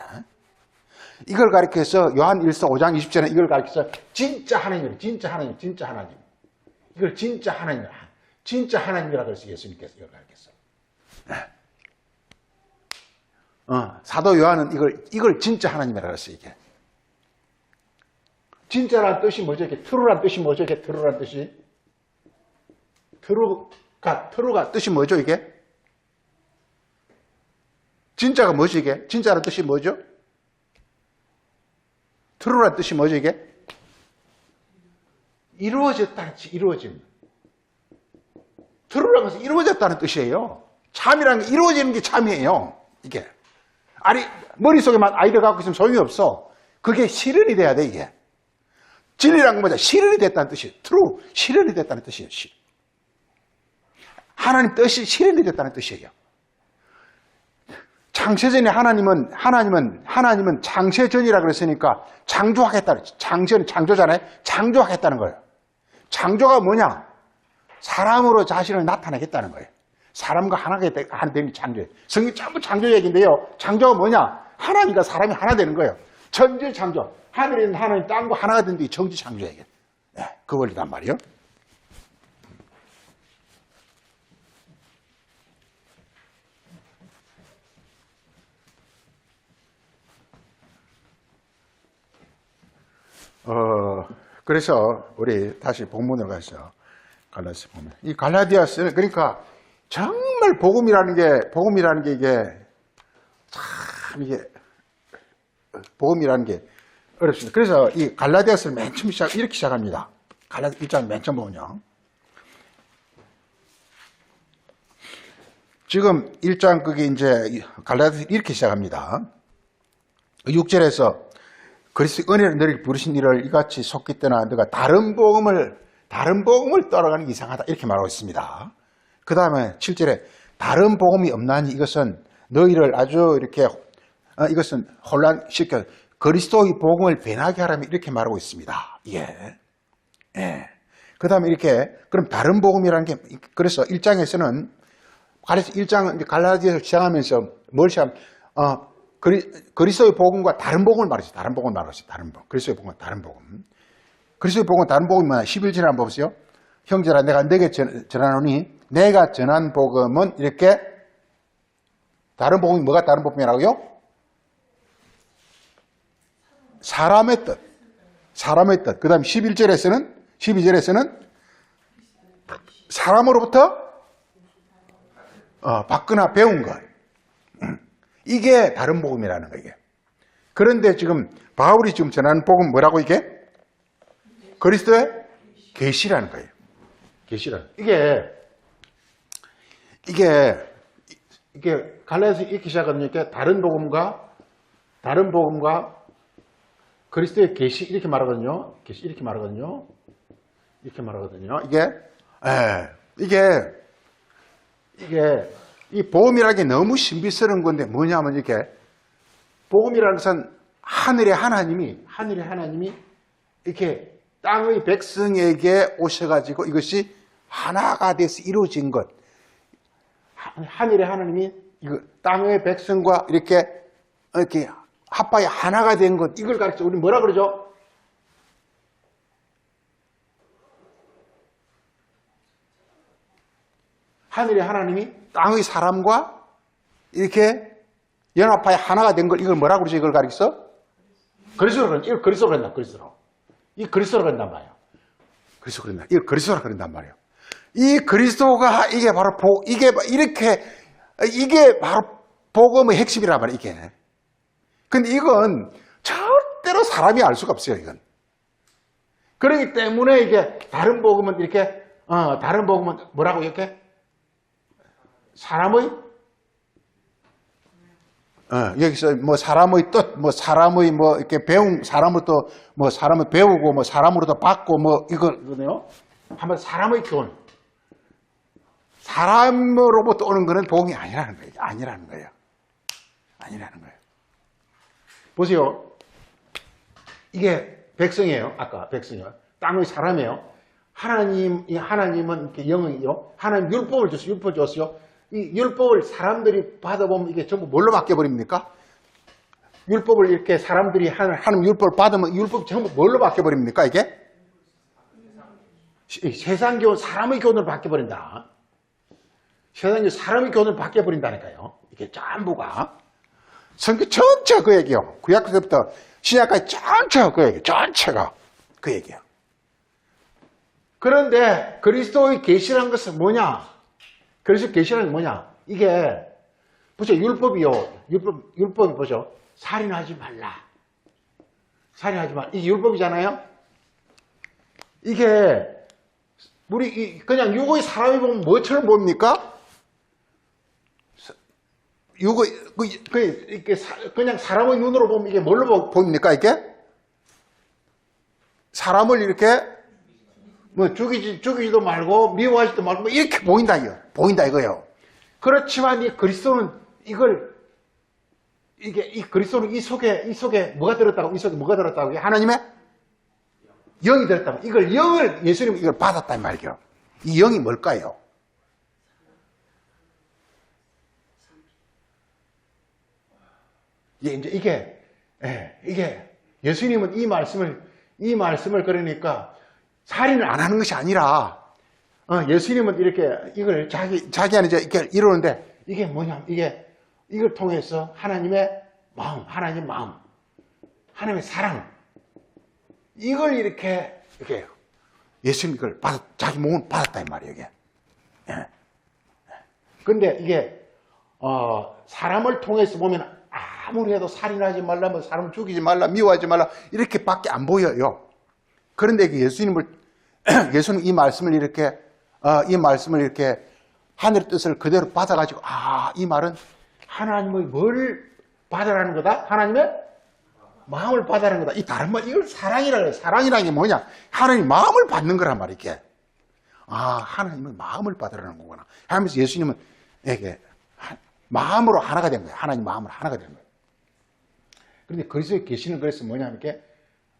이걸 가리켜서 요한 1서 5장 20절에 이걸 가리켜서 진짜 하나님. 이걸 진짜 하나님이라고 해서 예수님께서 이걸 가리켰어요. 사도 요한은 이걸 진짜 하나님이라고 했어요, 이게. 진짜란 뜻이 뭐죠? 이게 트루란 뜻이 뭐죠? 이게 트루란 뜻이. 트루가 뜻이 뭐죠, 이게? 진짜가 뭐지, 이게? 진짜란 뜻이 뭐죠? 트루란 뜻이 뭐죠, 이게? 이루어졌다는 뜻이, 이루어짐. 트루란 것은 이루어졌다는 뜻이에요. 참이라는 게 이루어지는 게 참이에요, 이게. 아니, 머릿속에만 아이디어 갖고 있으면 소용이 없어. 그게 실현이 돼야 돼, 이게. 진리란 건 뭐죠? 실현이 됐다는 뜻이에요. 트루, 실현이 됐다는 뜻이에요, 하나님 뜻이 실현이 됐다는 뜻이에요. 창세전에 하나님은 창세전이라 그랬으니까 창조하겠다. 창세는 창조잖아요. 창조하겠다는 거예요. 창조가 뭐냐? 사람으로 자신을 나타내겠다는 거예요. 사람과 하나가 되는 게 창조예요. 성경 전부 창조 얘기인데요. 창조가 뭐냐? 하나님과 사람이 하나 되는 거예요. 천지 창조. 하늘에 있는 하나님, 땅과 하나가 되는 게 천지 창조 얘기예요. 네, 그 원리단 말이에요. 그래서 우리 다시 본문으로 가서 갈라디아 보면 이 갈라디아서는 그러니까 정말 복음이라는 게 이게 참 이게 복음이라는 게 어렵습니다. 그래서 이 갈라디아서를 맨 처음 이렇게 시작합니다. 갈라디아 1장 맨 처음 보면요. 지금 1장 그게 이제 갈라디아 이렇게 시작합니다. 6절에서 그리스도의 은혜를 너를 부르신 이를 이같이 속기 떠나 너가 다른 복음을 따라가는 게 이상하다 이렇게 말하고 있습니다. 그 다음에 7절에 다른 복음이 없나니 이것은 너희를 아주 이렇게 이것은 혼란시켜 그리스도의 복음을 변하게 하라며 이렇게 말하고 있습니다. 예. 그 다음에 이렇게, 그럼 다른 복음이라는 게, 그래서 1장에서는, 갈라디아서 시작하면서 뭘 시작하면, 그리스도의 복음과 다른 복음을 말했어요. 다른 복음을 말했어요. 다른 복음. 그리스도의 복음과 다른 복음. 그리스도의 복음과 다른 복음이 뭐냐? 11절에 한번 보세요. 형제라, 내가 너에게 전하노니, 내가 전한 복음은 이렇게, 다른 복음이 뭐가 다른 복음이라고요? 사람의 뜻. 사람의 뜻. 그 다음 12절에서는 사람으로부터 받거나 배운 것. 이게 다른 복음이라는 거예요. 그런데 지금 바울이 지금 전하는 복음 뭐라고 이게? 그리스도의 계시라는 거예요. 계시라는. 이게 갈라디아서 읽기 시작하니까 다른 복음과 그리스도의 계시 이렇게 말하거든요. 계시 이렇게 말하거든요. 이게 이 복음이라는 게 너무 신비스러운 건데 뭐냐면 이렇게 복음이라는 것은 하늘의 하나님이 이렇게 땅의 백성에게 오셔가지고 이것이 하나가 돼서 이루어진 것. 하늘의 하나님이 이거 땅의 백성과 이렇게 합하여 하나가 된 것. 이걸 가르쳐 우리 뭐라 그러죠? 하늘의 하나님이 땅의 사람과 이렇게 연합하여 하나가 된 걸 이걸 뭐라 그러죠? 이걸 가르쳐? 이걸 그리스도로 그런다. 이 그리스도로 그런단 말이에요. 이걸 그리스도로 그런단 말이에요. 이 그리스도가 이게 바로 이게 바로 복음의 핵심이란 말이에요. 이게. 근데 이건 절대로 사람이 알 수가 없어요. 이건. 그렇기 때문에 이게 다른 복음은 이렇게 다른 복음은 뭐라고 이렇게 사람의 여기서 뭐 사람의 뜻, 뭐 사람의 뭐 이렇게 사람을 또 뭐 사람을 배우고 뭐 사람으로도 받고 뭐 이거거든요. 한번 사람의 교훈. 사람으로부터 오는 거는 복음이 아니라는 거예요. 보세요. 이게 백성이에요. 아까 백성이요. 땅의 사람이에요. 하나님은 이렇게 영이요. 하나님 율법을 줬어요. 이 율법을 사람들이 받아보면 이게 전부 뭘로 바뀌어버립니까? 율법을 이렇게 사람들이 하나님 율법을 받으면 율법이 전부 뭘로 바뀌어버립니까? 이게? 세상 교훈, 사람의 교훈으로 바뀌어버린다. 세상이 사람의 교훈으로 바뀌어버린다니까요. 이게 전부가. 성경 전체가 그 얘기예요. 구약서부터 신약까지 전체가 그 얘기예요. 전체가 그 얘기예요. 그런데 그리스도의 계시라는 것은 뭐냐? 그리스도의 계시라는 게 뭐냐? 이게 보세요. 율법이 보죠. 살인하지 말라. 이게 율법이잖아요. 이게 우리 그냥 육의 사람이 보면 뭐처럼 보입니까? 그냥 사람의 눈으로 보면 이게 뭘로 보입니까? 이게 사람을 이렇게 뭐 죽이지도 말고 미워하지도 말고 뭐 이렇게 보인다 이거예요. 그렇지만 이 그리스도는 이 그리스도는 이 속에 뭐가 들었다고? 이 속에 뭐가 들었다고? 하나님의 영이 들었다고. 예수님이 이걸 받았단 말이에요. 이 영이 뭘까요? 이게 예수님은 이 말씀을 그러니까 살인을 안 하는 것이 아니라 예수님은 이걸 자기 안에 이렇게 이루는데 이게 뭐냐면 이걸 통해서 하나님의 마음, 하나님의 사랑 이걸 이렇게 예수님 이걸 자기 몸을 받았다 이 말이에요. 이게. 근데 이게 사람을 통해서 보면 아무리 해도 살인하지 말라, 뭐 사람을 죽이지 말라, 미워하지 말라 이렇게밖에 안 보여요. 그런데 예수님 이 말씀을 이렇게 하늘의 뜻을 그대로 받아가지고 이 말은 하나님의 뭘 받으라는 거다? 하나님의 마음을 받으라는 거다. 이 다른 말 이걸 사랑이라고 해요. 사랑이라는 게 뭐냐? 하나님 마음을 받는 거란 말이야. 이게. 하나님의 마음을 받으라는 거구나. 하면서 예수님은 이게 마음으로 하나가 된 거예요. 하나님 마음으로 하나가 된 거예요. 그런데 그리스도에 계시는 그래서 뭐냐면 이게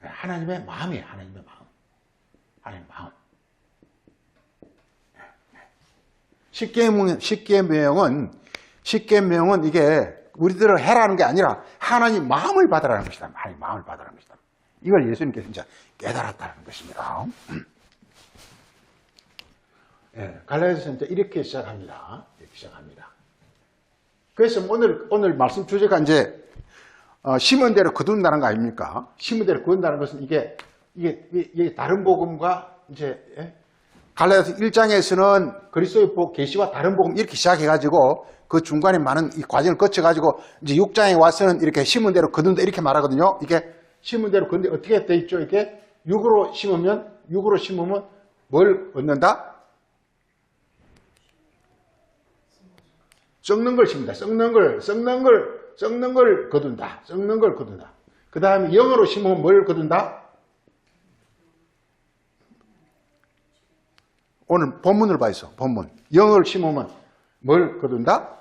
하나님의 마음이에요. 하나님의 마음. 십계명은 이게 우리들을 해라는 게 아니라 하나님 마음을 받으라는 것이다. 하나님 마음을 받으라는 것이다. 이걸 예수님께서 진짜 깨달았다는 것입니다. 예, 갈라디아서 이제 이렇게 시작합니다. 그래서 오늘 말씀 주제가 이제 심은 대로 거둔다는 거 아닙니까? 심은 대로 거둔다는 것은 이게 다른 복음과 이제 갈라디아서 1장에서는 그리스도의 계시와 다른 복음 이렇게 시작해가지고 그 중간에 많은 이 과정을 거쳐가지고 이제 6장에 와서는 이렇게 심은 대로 거둔다 이렇게 말하거든요. 이게 심은 대로 거둔다 어떻게 돼 있죠? 이게 육으로 심으면 뭘 얻는다? 썩는 걸 심는다. 썩는 걸 거둔다. 그 다음에 영으로 심으면 뭘 거둔다? 오늘 본문을 봐 있어. 본문. 영을 심으면 뭘 거둔다?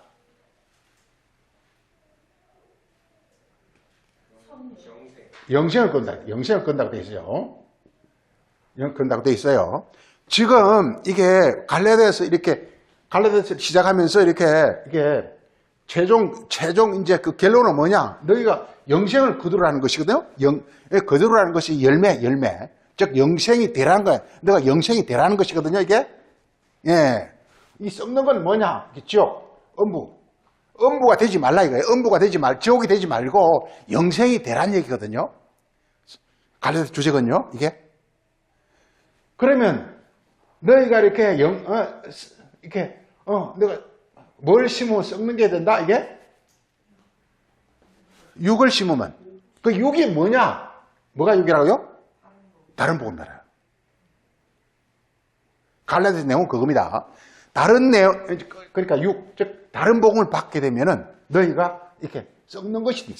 영생을 건다. 영생을 건다고 돼 있어요. 건다고 돼 있어요. 지금 이게 갈라디아서 시작하면서 이게 최종 이제 그 결론은 뭐냐? 너희가 영생을 거두라는 것이거든요. 거두라는 것이 열매. 즉 영생이 되라는 거야. 너가 영생이 되라는 것이거든요. 이게 이 썩는 건 뭐냐? 지옥, 음부가 되지 말라 이거예요. 지옥이 되지 말고 영생이 되란 얘기거든요. 갈라디아서 주제건요. 이게 그러면 너희가 내가 뭘 심으면 썩는 게 된다? 이게 육을 심으면 그 육이 뭐냐? 뭐가 육이라고요? 다른 복음 나라요. 갈라디아서 내용은 그겁니다. 다른 내용, 그러니까 즉 다른 복음을 받게 되면은 너희가 이렇게 썩는 것이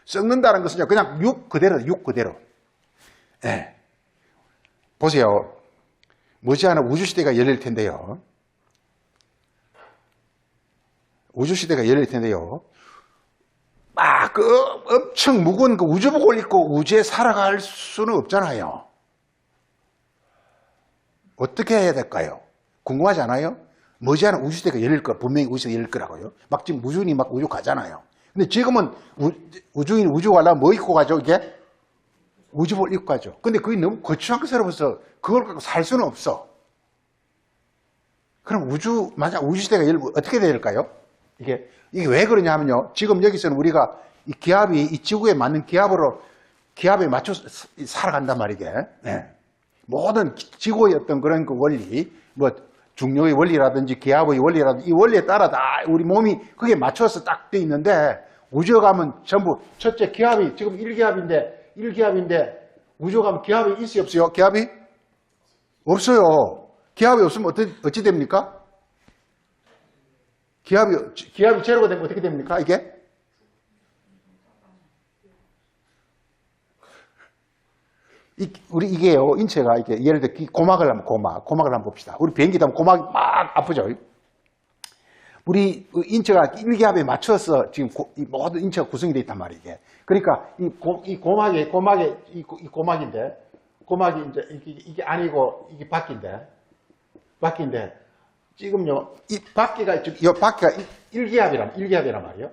썩는다는 것은 그냥 육 그대로. 예. 보세요. 머지않아 우주시대가 열릴 텐데요. 막 엄청 무거운 그 우주복을 입고 우주에 살아갈 수는 없잖아요. 어떻게 해야 될까요? 궁금하지 않아요? 머지않아 우주시대가 열릴 거, 분명히 우주시대가 열릴 거라고요. 막 지금 우주인이 막 우주 가잖아요. 근데 지금은 우주인 우주 가려면 뭐 입고 가죠, 이게? 우주복을 입고 가죠. 근데 그게 너무 거추한 것으로서 그걸 갖고 살 수는 없어. 그럼 만약 우주시대가 열리면 어떻게 될까요? 이게 왜 그러냐 하면요. 지금 여기서는 우리가 이 기압이 이 지구에 맞는 기압에 맞춰서 살아간단 말이게. 네. 모든 지구의 어떤 그런 그 원리, 뭐 중력의 원리라든지 기압의 원리라든지 이 원리에 따라 다 우리 몸이 그게 맞춰서 딱 돼 있는데 우주에 가면 전부 첫째 기압이 지금 1기압인데 우주에 가면 기압이 있어요, 없어요? 기압이? 없어요. 기압이 없으면 어찌 됩니까? 기압이 제로가 되면 어떻게 됩니까? 이게? 이게요, 인체가 이게, 예를 들어, 고막을 한번 봅시다. 우리 비행기 타면 고막이 막 아프죠? 우리 인체가 1기압에 맞춰서 지금 모든 인체가 구성이 되어 있단 말이에요, 이게. 그러니까, 이 고막인데, 고막이 이제, 이게 아니고, 이게 바퀴인데, 지금요, 이 바퀴가 1기압이란 말이에요.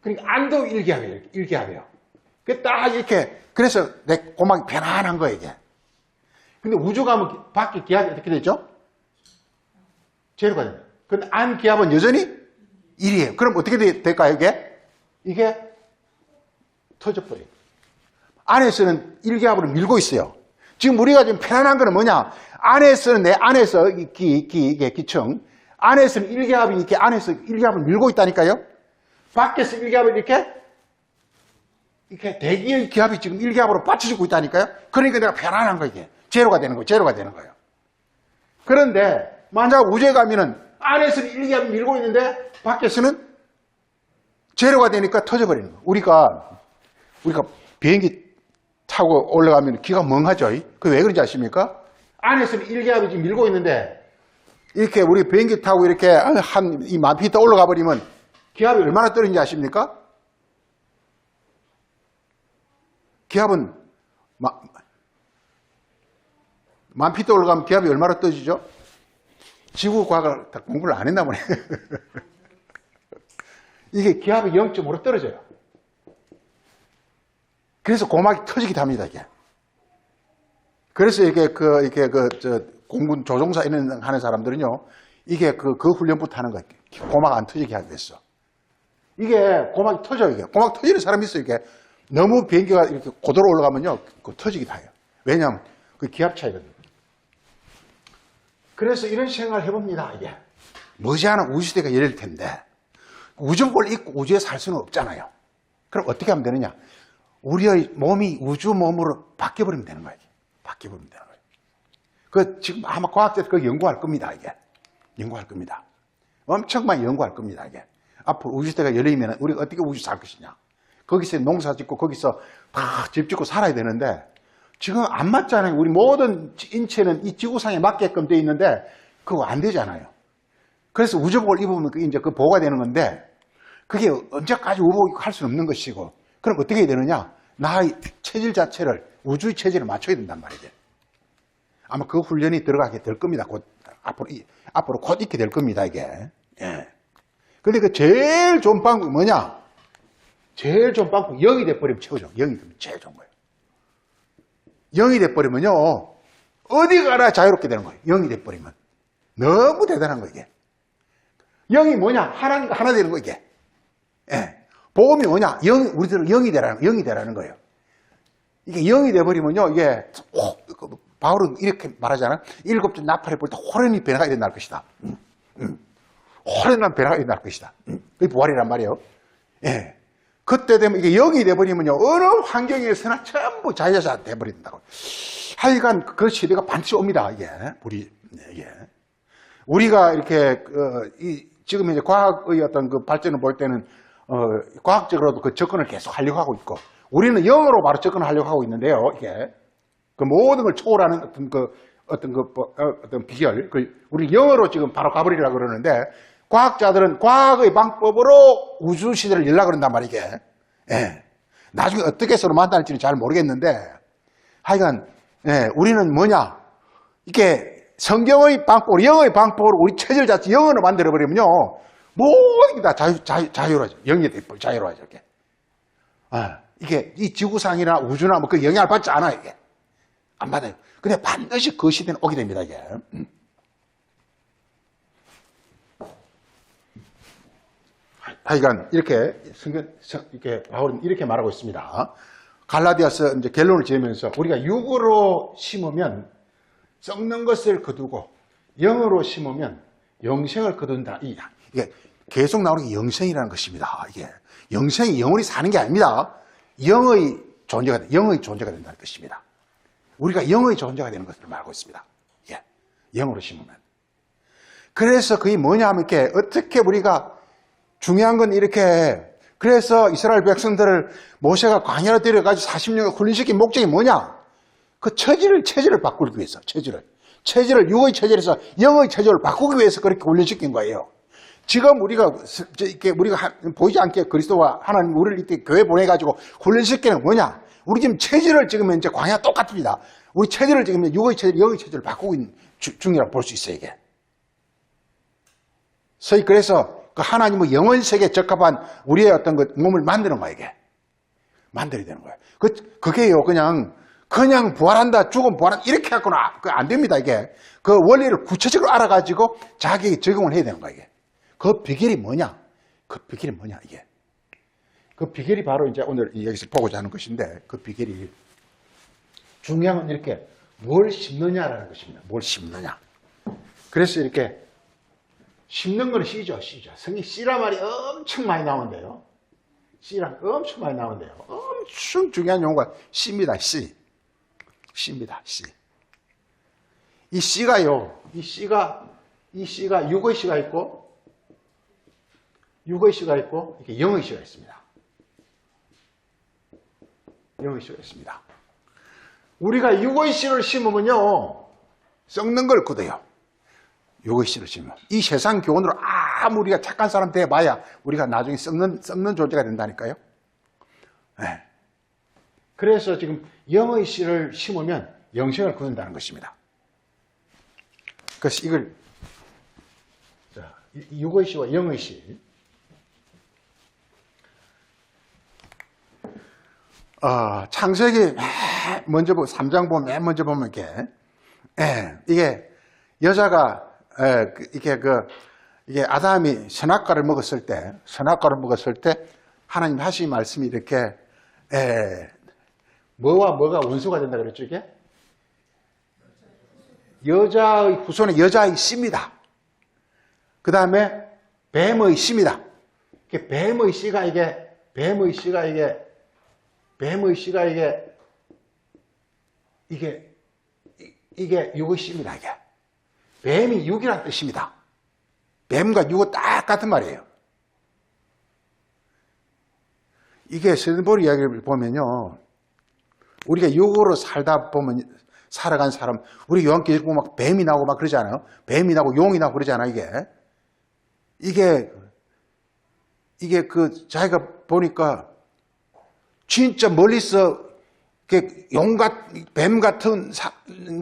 그러니까 안도 1기압이에요. 딱 이렇게, 그래서 내 고막이 편안한 거예요, 이게. 근데 우주 가면 바퀴 기압이 어떻게 되죠? 제로가 됩니다. 근데 안 기압은 여전히 1이에요. 그럼 어떻게 될까요, 이게? 이게 터져버려요. 안에서는 1기압으로 밀고 있어요. 지금 우리가 지금 편안한 거는 뭐냐? 내 안에서 이게 기층, 안에서는 1기압이 이렇게 안에서 1기압을 밀고 있다니까요? 밖에서 1기압을 이렇게 대기의 기압이 지금 1기압으로 받쳐주고 있다니까요? 그러니까 내가 편안한 거, 이게. 제로가 되는 거예요. 그런데, 만약 우주에 가면은 안에서는 1기압이 밀고 있는데, 밖에서는 제로가 되니까 터져버리는 거예요. 우리가 비행기 타고 올라가면 귀가 멍하죠? 그게 왜 그런지 아십니까? 안에서는 1기압이 지금 밀고 있는데, 이렇게 우리 비행기 타고 이렇게 이 만피터 올라가 버리면 기압이 얼마나 떨어지는지 아십니까? 기압은 만피터 올라가면 기압이 얼마나 떨어지죠? 지구과학을 다 공부를 안 했나 보네. 이게 기압이 0.5로 떨어져요. 그래서 고막이 터지기도 합니다, 이게. 그래서 공군 조종사 이런 하는 사람들은요, 이게 그 훈련부터 하는 거예요. 고막 안 터지게 하기 위해서. 이게 고막이 터져요, 이게. 고막 터지는 사람이 있어요, 이게. 너무 비행기가 이렇게 고도로 올라가면요, 터지기도 해요. 왜냐하면 그 기압 차이거든요. 그래서 이런 생각을 해봅니다, 이게. 머지않아 우주시대가 열릴 텐데, 우주복을 입고 우주에 살 수는 없잖아요. 그럼 어떻게 하면 되느냐? 우리의 몸이 우주 몸으로 바뀌어버리면 되는 거예요. 바뀌어버리면 되는 거예요. 지금 아마 과학자들 그거 연구할 겁니다, 이게. 연구할 겁니다. 엄청 많이 연구할 겁니다, 이게. 앞으로 우주시대가 열리면 우리가 어떻게 우주 살 것이냐. 거기서 농사 짓고 거기서 다 집 짓고 살아야 되는데 지금 안 맞잖아요. 우리 모든 인체는 이 지구상에 맞게끔 돼 있는데 그거 안 되잖아요. 그래서 우주복을 입으면 이제 그 보호가 되는 건데 그게 언제까지 우주복 입고 할 수는 없는 것이고 그럼 어떻게 해야 되느냐? 나의 체질 자체를 우주의 체질을 맞춰야 된단 말이죠. 아마 그 훈련이 들어가게 될 겁니다. 앞으로 곧 있게 될 겁니다, 이게. 예. 근데 그 제일 좋은 방법이 뭐냐? 제일 좋은 방법이 0이 돼버리면 최고죠. 0이 되면 제일 좋은 거예요. 0이 돼버리면요, 어디 가나 자유롭게 되는 거예요. 0이 돼버리면. 너무 대단한 거예요, 이게. 0이 뭐냐? 하나 되는 거예요, 이게. 예. 복음이 뭐냐? 우리들은 0이 되라는 거예요. 이게 0이 돼버리면요, 이게, 바울은 이렇게 말하잖아요. 7째 나팔에 볼 때 호련히 변화가 일어날 것이다. 호련한 변화가 일어날 것이다. 그게 부활이란 말이에요. 예. 그때 되면 이게 0이 돼버리면요, 어느 환경에서나 전부 자유자 돼버린다고. 하여간 그 시대가 반드시 옵니다, 이게. 우리가 이렇게, 지금 이제 과학의 어떤 그 발전을 볼 때는, 과학적으로도 그 접근을 계속 하려고 하고 있고, 우리는 영어로 바로 접근을 하려고 하고 있는데요, 이게. 그 모든 걸 초월하는 어떤 비결, 우리 영어로 지금 바로 가버리려고 그러는데, 과학자들은 과학의 방법으로 우주 시대를 열려고 그런단 말이게. 예. 나중에 어떻게 서로 만날지는 잘 모르겠는데, 하여간, 예, 우리는 뭐냐? 이게 성경의 방법으로, 영어의 방법으로 우리 체질 자체 영어로 만들어버리면요, 모든 게 다 자유로워져. 영이 자유로워져, 이게. 아, 이게 이 지구상이나 우주나 뭐 그 영향을 받지 않아요, 이게. 안 받아요. 근데 반드시 그 시대는 오게 됩니다, 이게. 하여간 이렇게 바울은 이렇게 말하고 있습니다. 갈라디아서 이제 결론을 지으면서 우리가 육으로 심으면 썩는 것을 거두고 영으로 심으면 영생을 거둔다. 이게 계속 나오는 게 영생이라는 것입니다. 이게 영생이 영원히 사는 게 아닙니다. 영의 존재가 된다는 것입니다. 우리가 영의 존재가 되는 것을 말하고 있습니다. 예, 영으로 심으면. 그래서 그게 뭐냐 하면 이렇게 어떻게 우리가 중요한 건 이렇게 그래서 이스라엘 백성들을 모세가 광야로 데려가지고 40년을 훈련시킨 목적이 뭐냐? 그 체질을 바꾸기 위해서 체질을 육의 체질에서 영의 체질을 바꾸기 위해서 그렇게 훈련시킨 거예요. 지금 우리가 보이지 않게 그리스도와 하나님 우리를 이때 교회 보내가지고 훈련시키는 뭐냐? 우리 지금 체질을 지금 이제 광야 똑같습니다. 우리 체질을 지금 육의 체질, 영의 체질을 바꾸고 있는 중이라고 볼 수 있어요, 이게. 소위 그래서 그 하나님의 영원 세계에 적합한 우리의 어떤 그 몸을 만드는 거예요, 이게. 만들어야 되는 거예요. 그게요, 그냥 부활한다, 죽으면 부활한다, 이렇게 하거나, 안 됩니다, 이게. 그 원리를 구체적으로 알아가지고 자기에게 적용을 해야 되는 거예요, 이게. 그 비결이 뭐냐? 이게. 그 비결이 바로 이제 오늘 여기서 보고자 하는 것인데, 그 비결이 중요한 건 이렇게 뭘 심느냐라는 것입니다. 뭘 심느냐. 그래서 이렇게 심는 거는 씨죠. 성경 씨란 말이 엄청 많이 나오는데요. 씨란 엄청 많이 나오는데요. 엄청 중요한 용어가 씨입니다. 씨입니다. 씨. 이 씨가요. 이 씨가 육의 씨가 있고 이렇게 영의 씨가 있습니다. 영의 씨가 있습니다. 우리가 육의 씨를 심으면요, 썩는 걸 거둬요. 육의 씨를 심으면. 이 세상 교훈으로 아무 우리가 착한 사람 돼봐야 우리가 나중에 썩는 존재가 된다니까요. 네. 그래서 지금 영의 씨를 심으면 영생을 거둔다는 것입니다. 그래서 이걸 육의 시와 영의 시. 창세기 먼저 보고 3장 보면 맨 먼저 보면 이게 여자가 이게 아담이 선악과를 먹었을 때 하나님 하신 말씀이 이렇게 뭐와 뭐가 원수가 된다 그랬죠 이게? 여자의 후손은 여자의 씨입니다. 그 다음에 뱀의 씨입니다. 뱀의 씨가 이게 육의 씨입니다. 이게 뱀이 육이라는 뜻입니다. 뱀과 육은 딱 같은 말이에요. 이게 스탠포드 이야기를 보면요, 우리가 육으로 살아간 사람, 우리 요한계시록 보면 막 뱀이 나오고 막 그러지 않아요? 뱀이 나오고 용이 나오고 그러지 않아요, 이게 자기가 보니까 진짜 멀리서 뱀 같은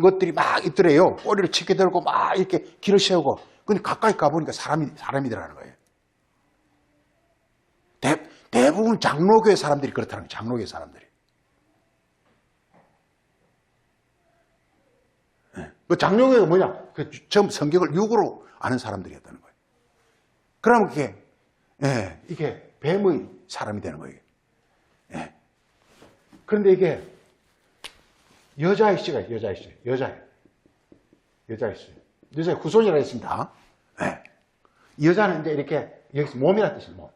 것들이 막 있더래요. 꼬리를 치게 들고 막 이렇게 길을 세우고. 근데 가까이 가보니까 사람이더라는 거예요. 대부분 장로교회 사람들이 그렇다는 거예요, 장로교회 사람들이. 그 장로교회가 뭐냐? 처음 성경을 육으로 아는 사람들이었다는 거예요. 그러면 이게 뱀의 사람이 되는 거예요. 그런데 이게 여자의 씨가 여자의 후손이라고 했습니다. 여자는 이제 이렇게 여기서 몸이라는 뜻이에요. 몸.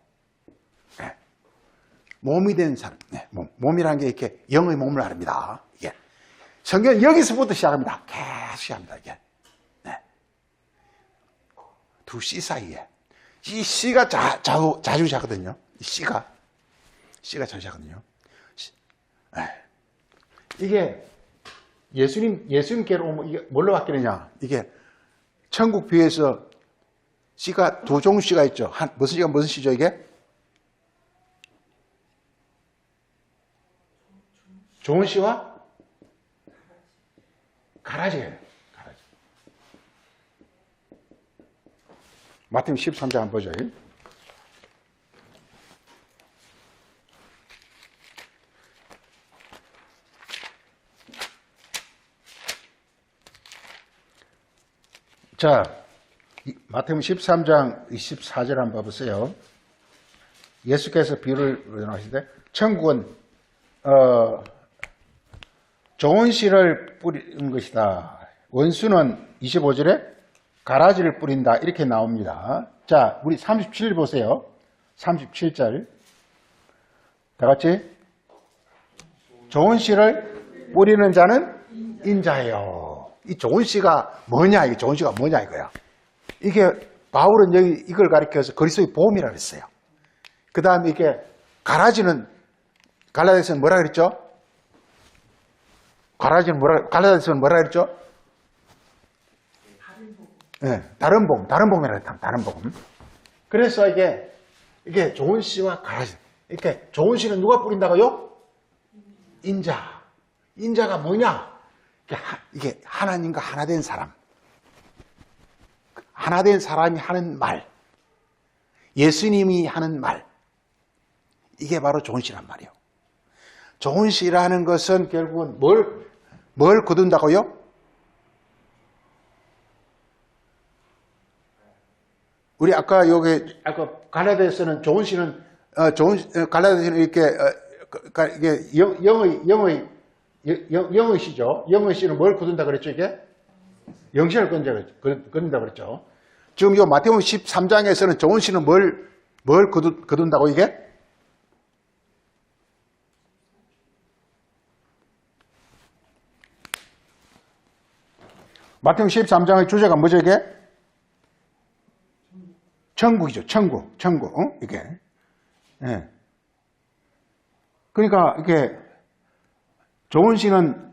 몸이 된 사람. 몸이라는 게 이렇게 영의 몸을 말합니다. 이게 성경은 여기서부터 시작합니다. 계속 시작합니다. 이게 두 씨 사이에 이 씨가 자주 자거든요. 이 씨가 자주 자거든요. 이게 예수님께로 오면 이게 뭘로 바뀌느냐? 이게 천국 비유에서 씨가 두 종류 씨가 있죠. 무슨 씨죠 이게? 좋은 씨와 가라지예요. 가라지. 마태복음 13장 한번 보죠. 자, 마태복음 13장 24절 한번 봐보세요. 예수께서 비유를 나누시되 천국은 좋은 씨를 뿌리는 것이다. 원수는 25절에 가라지를 뿌린다. 이렇게 나옵니다. 자, 우리 37절 보세요. 37절. 다 같이. 좋은 씨를 뿌리는 자는 인자예요. 이 좋은 씨가 뭐냐? 이게 좋은 씨가 뭐냐 이거야. 이게 바울은 여기 이걸 가리켜서 그리스도의 보험이라고 했어요. 그 다음에 이게 가라지는 갈라디아서는 뭐라 그랬죠? 갈라디아서는 뭐라 그랬죠? 네, 다른 복음이라고 했다. 다른 복음. 그래서 이게 좋은 씨와 가라지. 이렇게 좋은 씨는 누가 뿌린다고요? 인자. 인자가 뭐냐? 이게 하나님과 하나 된 사람. 하나 된 사람이 하는 말. 예수님이 하는 말. 이게 바로 좋은 씨란 말이에요. 좋은 씨라는 것은 결국은 뭘 거둔다고요? 우리 아까 갈라디아서는 좋은 씨는 갈라디아서는 이렇게 영의 씨죠. 영의 씨는 뭘 거둔다 그랬죠, 이게? 영신을 거둔다 그랬죠. 지금 요 마태복음 13장에서는 좋은 씨는 뭘 거둔다고 이게? 마태복음 13장의 주제가 뭐죠, 이게? 천국이죠, 천국. 이게. 예. 그러니까, 이게, 좋은 씨는,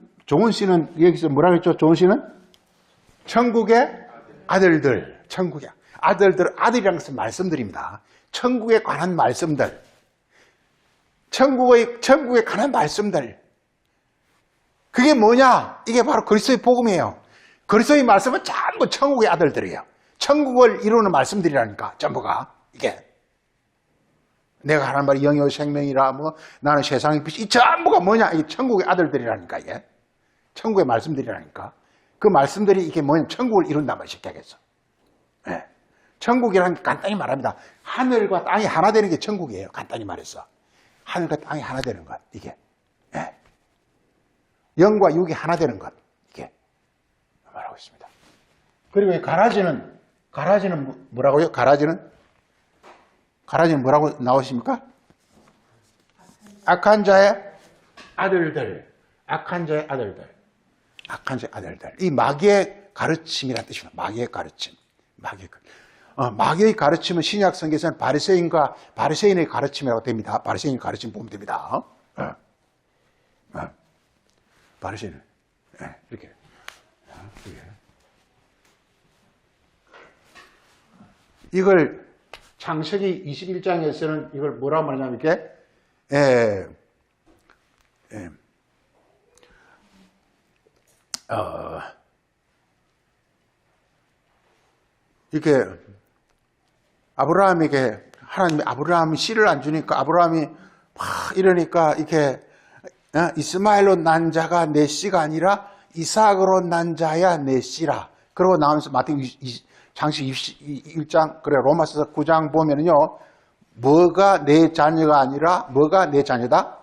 여기서 뭐라 그랬죠? 좋은 씨는? 천국의 아들들. 천국의 아들이라는 것은 말씀들입니다. 천국에 관한 말씀들. 천국에 관한 말씀들. 그게 뭐냐? 이게 바로 그리스도의 복음이에요. 그리스도의 말씀은 전부 천국의 아들들이에요. 천국을 이루는 말씀들이라니까, 전부가. 이게. 내가 하는 말이 영요 생명이라, 뭐, 나는 세상의 빛이, 이 전부가 뭐냐? 이게 천국의 아들들이라니까, 이게. 천국의 말씀들이라니까. 그 말씀들이 이게 뭐냐? 천국을 이룬단 말이야, 쉽게 하겠어. 예. 천국이라는 게 간단히 말합니다. 하늘과 땅이 하나 되는 게 천국이에요. 간단히 말해서. 하늘과 땅이 하나 되는 것, 이게. 예. 영과 육이 하나 되는 것, 이게. 말하고 있습니다. 그리고 이 가라지는 뭐라고요? 가라지는 뭐라고 나오십니까? 악한 자의 아들들. 악한 자의 아들들. 악한 자의 아들들. 이 마귀의 가르침이라는 뜻입니다. 마귀의 가르침. 마귀의 가르침은 신약 성경에서는 바리새인의 가르침이라고 됩니다. 바리새인의 가르침 보면 됩니다. 바리새인. 이렇게. 이걸 창세기 21장에서는 이걸 뭐라고 말하냐면 이렇게 아브라함에게 하나님이 아브라함이 씨를 안 주니까 아브라함이 막 이러니까 이렇게 이스마엘로 난 자가 내 씨가 아니라 이삭으로 난 자야 내 씨라. 그러고 나오면서 마태복음 창세기 21장 그래 로마서 9장 보면은요 뭐가 내 자녀가 아니라 뭐가 내 자녀다?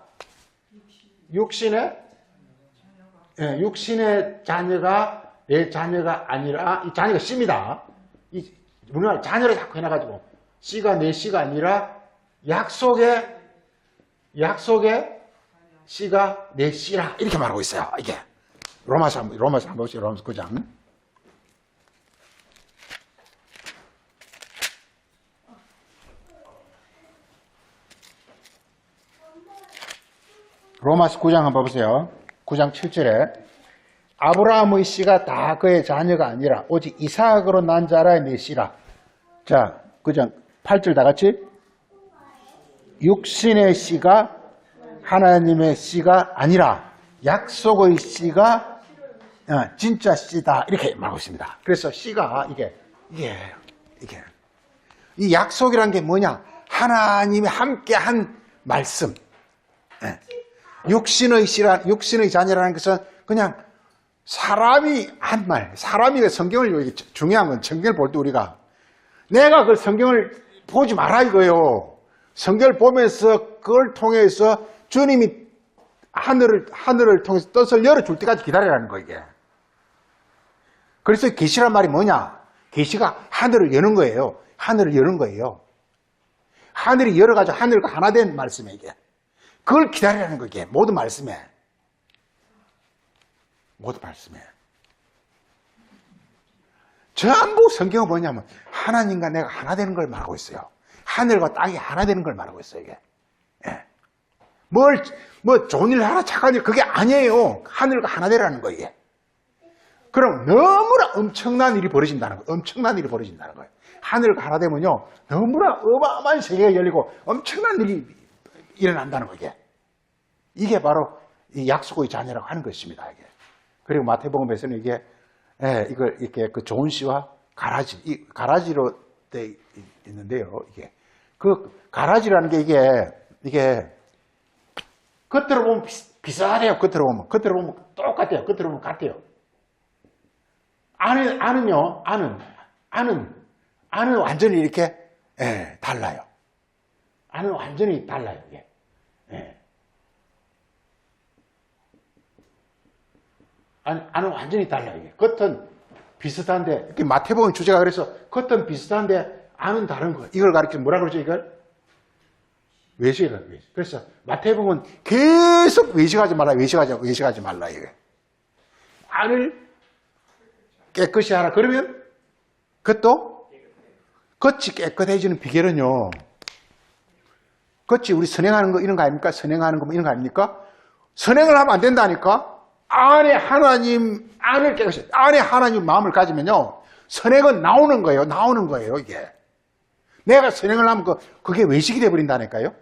육신의 자녀가 내 자녀가 아니라 이 자녀가 씨입니다. 우리가 자녀를 자꾸 해놔가지고 씨가 내 씨가 아니라 약속의 씨가 내 씨라 이렇게 말하고 있어요. 이게 로마서 한번 보세요. 로마서 9장. 로마서 9장 한번 보세요. 9장 7절에 아브라함의 씨가 다 그의 자녀가 아니라 오직 이삭으로 난 자라 내 씨라. 자, 9장 8절 다 같이 육신의 씨가 하나님의 씨가 아니라 약속의 씨가 진짜 씨다 이렇게 말하고 있습니다. 그래서 씨가 이게 이 약속이란 게 뭐냐? 하나님이 함께한 말씀. 육신의 자녀라는 것은 그냥 사람이 한 말, 사람이 성경을, 중요한 건 성경을 볼 때 우리가 내가 그 성경을 보지 마라 이거요. 성경을 보면서 그걸 통해서 주님이 하늘을 통해서 뜻을 열어줄 때까지 기다리라는 거 이게. 그래서 계시란 말이 뭐냐? 계시가 하늘을 여는 거예요. 하늘을 여는 거예요. 하늘이 열어가지고 하늘과 하나 된 말씀이에요 이게. 그걸 기다리라는 거, 이게. 모든 말씀에. 전부 성경은 뭐냐면, 하나님과 내가 하나 되는 걸 말하고 있어요. 하늘과 땅이 하나 되는 걸 말하고 있어요, 이게. 예. 좋은 일 하나 착한 일, 그게 아니에요. 하늘과 하나 되라는 거, 이게. 그럼 너무나 엄청난 일이 벌어진다는 거예요. 하늘과 하나 되면요, 너무나 어마어마한 세계가 열리고, 엄청난 일이 일어난다는 거, 이게 바로 이 약속의 자녀라고 하는 것입니다, 이게. 그리고 마태복음에서는 이걸 이렇게 그 좋은 씨와 가라지로 돼 있는데요, 이게. 그 가라지라는 게 이게 겉으로 보면 비슷해요, 겉으로 보면 똑같아요, 겉으로 보면 같아요. 안은 완전히 이렇게, 달라요. 안은 완전히 달라요, 이게. 안은 완전히 달라요, 이게. 겉은 비슷한데, 이렇게 마태복음 주제가 그래서 겉은 비슷한데, 안은 다른 거. 이걸 가르치면 뭐라 그러죠, 이걸? 외식이라, 외식. 그래서 마태복음은 계속 외식하지 말라, 이게. 안을 깨끗이 하라. 그러면, 겉이 깨끗해지는 비결은요, 겉이 우리 선행하는 거 이런 거 아닙니까? 선행하는 거 뭐 이런 거 아닙니까? 선행을 하면 안 된다니까? 안에 안을 깨끗이, 안에 하나님 마음을 가지면요, 선행은 나오는 거예요, 이게. 내가 선행을 하면 그게 외식이 돼버린다니까요?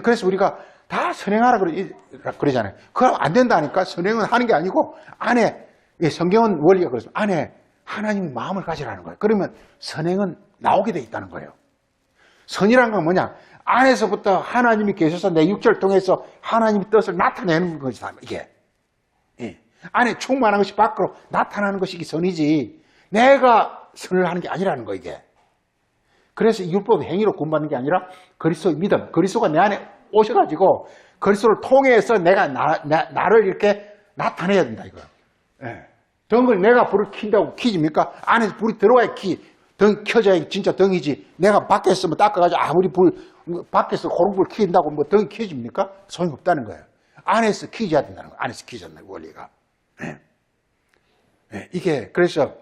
그래서 우리가 다 선행하라 그러잖아요. 그럼 안 된다니까? 선행은 하는 게 아니고, 안에, 성경은 원리가 그렇습니다. 안에 하나님이 마음을 가지라는 거예요. 그러면 선행은 나오게 돼 있다는 거예요. 선이란 건 뭐냐? 안에서부터 하나님이 계셔서 내 육체를 통해서 하나님의 뜻을 나타내는 것이다. 이게. 예. 안에 충만한 것이 밖으로 나타나는 것이 선이지 내가 선을 하는 게 아니라는 거 이게. 그래서 율법 행위로 구원받는 게 아니라 그리스도의 믿음, 그리스도가 내 안에 오셔가지고 그리스도를 통해서 내가 나를 이렇게 나타내야 된다 이거. 예. 등을 내가 불을 킨다고 키집니까? 안에서 불이 들어와야 등 켜져야 진짜 등이지. 내가 밖에서 뭐 닦아가지고 아무리 밖에서 호롱불 킨다고 뭐 등이 켜집니까? 소용없다는 거예요. 안에서 켜져야 된다는 거예요. 안에서 켜졌는 원리가. 예. 예. 이게 그래서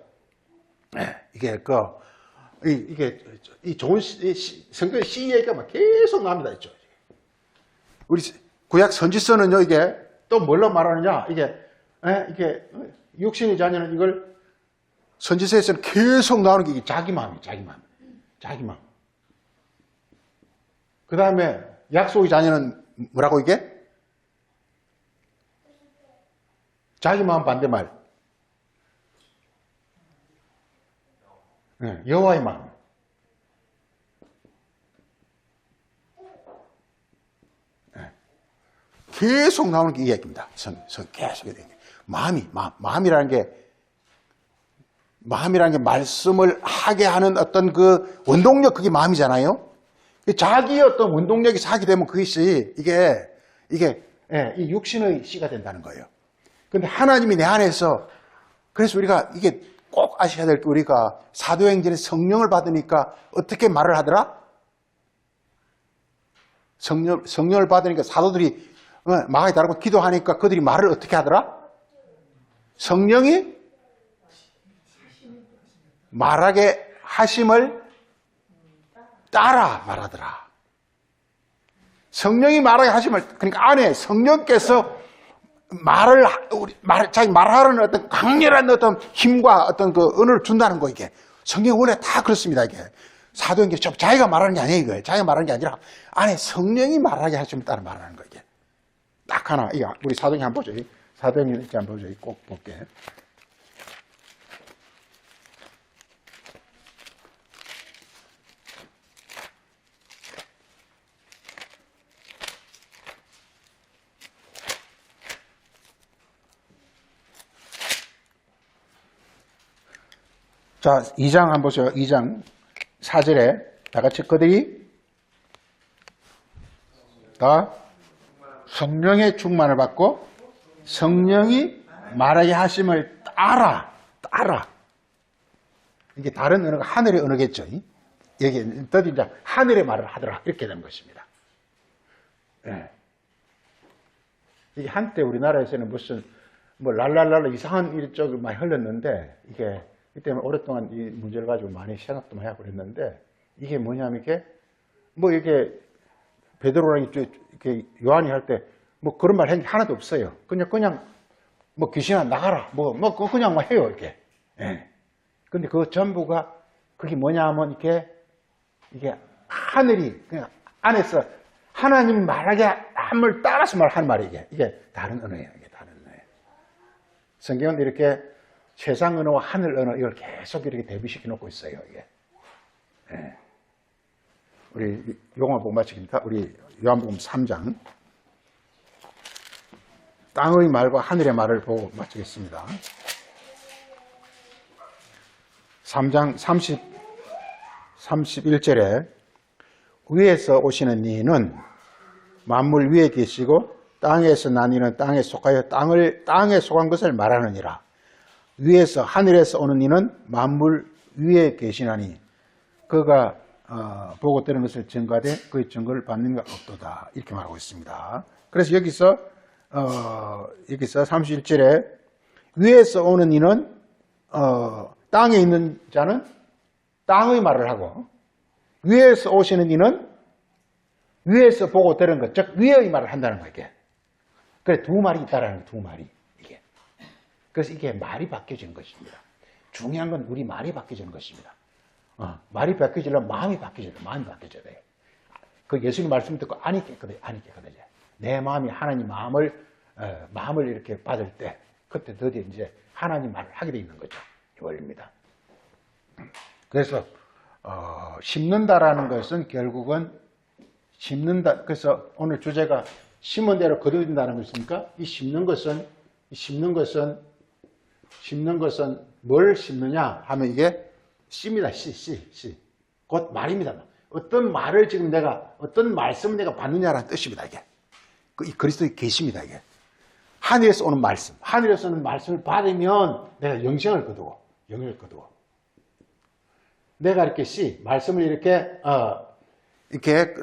이게 이 좋은 성경 시 얘기가 막 계속 나옵니다. 있죠. 우리 구약 선지서는요, 이게 또 뭘로 말하느냐, 이게 육신의 자녀는 이걸 선지서에서는 계속 나오는 게 이게 자기 마음이에요, 자기 마음. 그 다음에 약속의 자녀는 뭐라고 이게? 자기 마음 반대말. 여호와의 마음. 계속 나오는 게 이 얘기입니다. 계속 이렇게. 마음이라는 게 말씀을 하게 하는 어떤 그 원동력, 그게 마음이잖아요. 자기의 어떤 원동력이 사게 되면 그것이 이 육신의 씨가 된다는 거예요. 근데 하나님이 내 안에서, 그래서 우리가 이게 꼭 아셔야 될 게, 우리가 사도행전에 성령을 받으니까 어떻게 말을 하더라? 성령을 받으니까 사도들이 마음이 다르고 기도하니까 그들이 말을 어떻게 하더라? 성령이 말하게 하심을 따라 말하더라. 성령이 말하게 하심을, 그러니까 안에 성령께서 자기 말하는 어떤 강렬한 어떤 힘과 어떤 그 은혜를 준다는 거, 이게. 성경 원래 다 그렇습니다, 이게. 사도행전 자기가 말하는 게 아니에요, 이거예요. 자기가 말하는 게 아니라 안에 성령이 말하게 하심을 따라 말하는 거, 이게. 딱 하나, 이거 우리 사도행전 한번 보죠. 사도행전 이렇게 한번 보죠. 꼭 볼게. 자, 2장 한번 보세요. 2장 4절에 다 같이 그들이 다 성령의 충만을 받고 성령이 말하게 하심을 따라. 이게 다른 언어가 하늘의 언어겠죠. 여기 더디 이제 하늘의 말을 하더라, 이렇게 되는 것입니다. 예. 이게 한때 우리나라에서는 무슨 뭐 랄랄랄라 이상한 일쪽을 많이 흘렀는데, 이게 이때 오랫동안 이 문제를 가지고 많이 생각도 많이 하고 그랬는데, 이게 뭐냐면 이게 베드로랑 이렇게 요한이 할 때 뭐 그런 말 한 게 하나도 없어요. 그냥 뭐 귀신아 나가라 그냥 뭐 해요, 이렇게. 예. 근데 그 전부가 그게 뭐냐면 이게 하늘이 그냥 안에서 하나님 말하게 함을 따라서 말하는 말이 이게 다른 언어예요. 이게 다른 언어예요. 성경은 이렇게 세상 언어와 하늘 언어 이걸 계속 이렇게 대비시켜 놓고 있어요, 이게. 예. 우리 용어 보고 마치겠습니다. 우리 요한복음 3장. 땅의 말과 하늘의 말을 보고 마치겠습니다. 3장 31절에 위에서 오시는 이는 만물 위에 계시고 땅에서 난 이는 땅에 속하여 땅에 속한 것을 말하느니라. 위에서 하늘에서 오는 이는 만물 위에 계시나니 그가 보고 들은 것을 증거하되 그의 증거를 받는 것 없도다, 이렇게 말하고 있습니다. 그래서 여기서 31절에 위에서 오는 이는 땅에 있는 자는 땅의 말을 하고, 위에서 오시는 이는 위에서 보고 들은 것, 즉 위의 말을 한다는 거예요. 이게. 그래, 두 말이 있다라는 거예요, 두 말이. 이게. 그래서 이게 말이 바뀌어지는 것입니다. 중요한 건 우리 말이 바뀌어지는 것입니다. 말이 바뀌어지려면 마음이 바뀌어져야 돼요. 그 예수님 말씀 듣고 안이 깨끗해져요. 내 마음이 하나님 마음을 이렇게 받을 때, 그때 드디어 이제 하나님 말을 하게 돼 있는 거죠. 이 원리입니다. 그래서 심는다라는 것은 결국은 심는다. 그래서 오늘 주제가 심은 대로 거둔다는 것입니까? 이 심는 것은 뭘 심느냐 하면 이게 씨입니다. 씨. 곧 말입니다. 어떤 말을 지금 어떤 말씀을 내가 받느냐라는 뜻입니다. 이게. 이 그리스도의 계시입니다. 이게. 하늘에서 오는 말씀. 하늘에서 오는 말씀을 받으면 내가 영생을 거두고, 영을 거두고. 내가 이렇게 말씀을 이렇게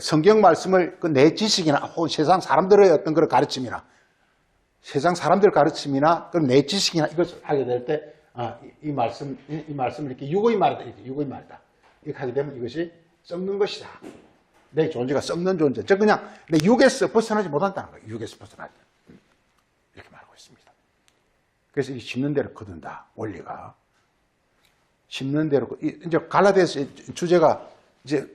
성경 말씀을 내 지식이나 혹은 세상 사람들의 어떤 그런 가르침이나 세상 사람들 가르침이나 그런 내 지식이나 이것을 하게 될 때 이 말씀을 이렇게 유고히 말이다. 이렇게 하게 되면 이것이 썩는 것이다. 내 존재가 썩는 존재. 즉 그냥 내 육에서 벗어나지 못한다는 거예요. 육에서 벗어나지. 이렇게 말하고 있습니다. 그래서 이 심는 대로 거둔다. 원리가. 심는 대로 이제 갈라디아서 주제가 이제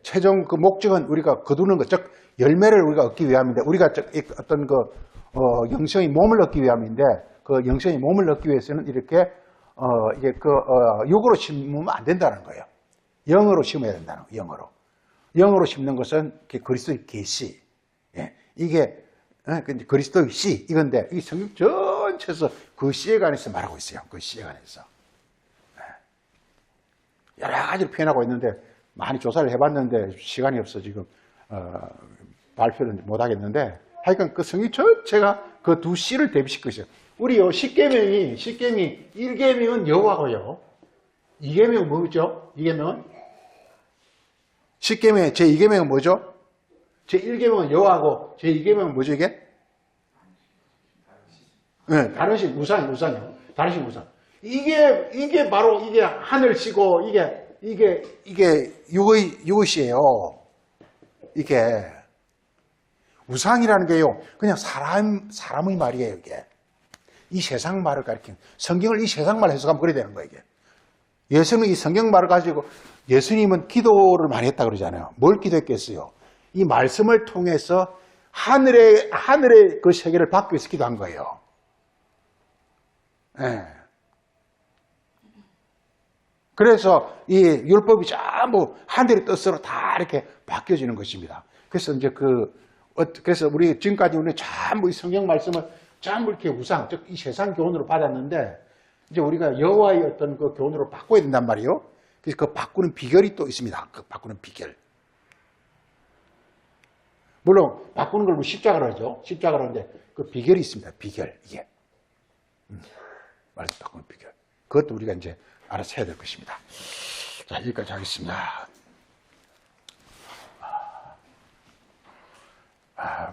최종 그 목적은 우리가 거두는 것, 즉 열매를 우리가 얻기 위함인데 우리가 어떤 영성의 몸을 얻기 위함인데 그 영성의 몸을 얻기 위해서는 이렇게 이게 육으로 심으면 안 된다는 거예요. 영으로 심어야 된다는 거예요. 영으로 심는 것은 그리스도의 계시. 이게 그리스도의 씨 이건데 이 성경 전체에서 그 씨에 관해서 말하고 있어요. 그 씨에 관해서. 여러 가지로 표현하고 있는데 많이 조사를 해봤는데 시간이 없어 지금 발표는 못 하겠는데 하여간 그 성경 전체가 그 두 씨를 대비시키고 있어요. 우리요 십계명이 1계명은 여호와고요. 2계명은 뭐죠? 2계명은 십계명의 제2계명은 뭐죠? 제1계명은 여호와고 제2계명은 뭐죠 이게? 네, 다른 신 우상이요. 다른 신 우상. 이게 바로 이게 하늘씨고 이게 유의시예요. 이게 우상이라는 게요. 그냥 사람의 말이에요, 이게. 이 세상 말을 가리키는 성경을 이 세상 말 해석하면 그래야 되는 거예요, 이게. 예수님은 이 성경 말을 가지고 예수님은 기도를 많이 했다 그러잖아요. 뭘 기도했겠어요? 이 말씀을 통해서 하늘의 그 세계를 받기 위해서 기도한 거예요. 예. 그래서 이 율법이 전부 하늘의 뜻으로 다 이렇게 바뀌어지는 것입니다. 그래서 이제 그래서 우리 지금까지 우리 전부 이 성경 말씀을 전부 이렇게 우상, 즉 이 세상 교훈으로 받았는데 이제 우리가 여호와의 어떤 그 교훈으로 바꿔야 된단 말이에요. 그래서 그 바꾸는 비결이 또 있습니다. 그 바꾸는 비결. 물론 바꾸는 걸 십자가로 하죠. 십자가로 하는데 그 비결이 있습니다. 비결 이게. 말해서 바꾸는 비결. 그것도 우리가 이제 알아서 해야 될 것입니다. 자, 여기까지 하겠습니다.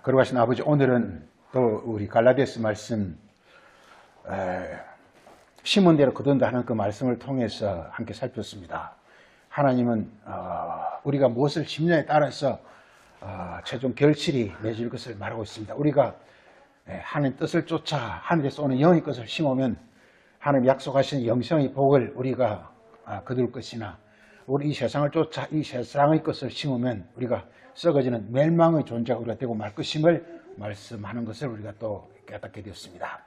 거룩하신 아버지, 오늘은 또 우리 갈라디아서 말씀 심은 대로 거둔다 하는 그 말씀을 통해서 함께 살폈습니다. 하나님은 우리가 무엇을 심냐에 따라서 최종 결실이 맺을 것을 말하고 있습니다. 우리가 하나님 뜻을 쫓아 하늘에서 오는 영의 것을 심으면 하나님 약속하신 영생의 복을 우리가 거둘 것이나 우리 이 세상을 쫓아 이 세상의 것을 심으면 우리가 썩어지는 멸망의 존재가 우리가 되고 말 것임을 말씀하는 것을 우리가 또 깨닫게 되었습니다.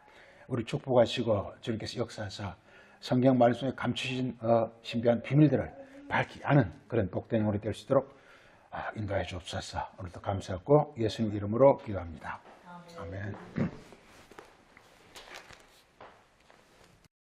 우리 축복하시고 주님께서 역사하사 성경 말씀에 감추신 신비한 비밀들을 밝히 아는 그런 복된 영혼이 될 수 있도록 인도해 주옵소서. 오늘도 감사하고 예수님 이름으로 기도합니다. 아멘.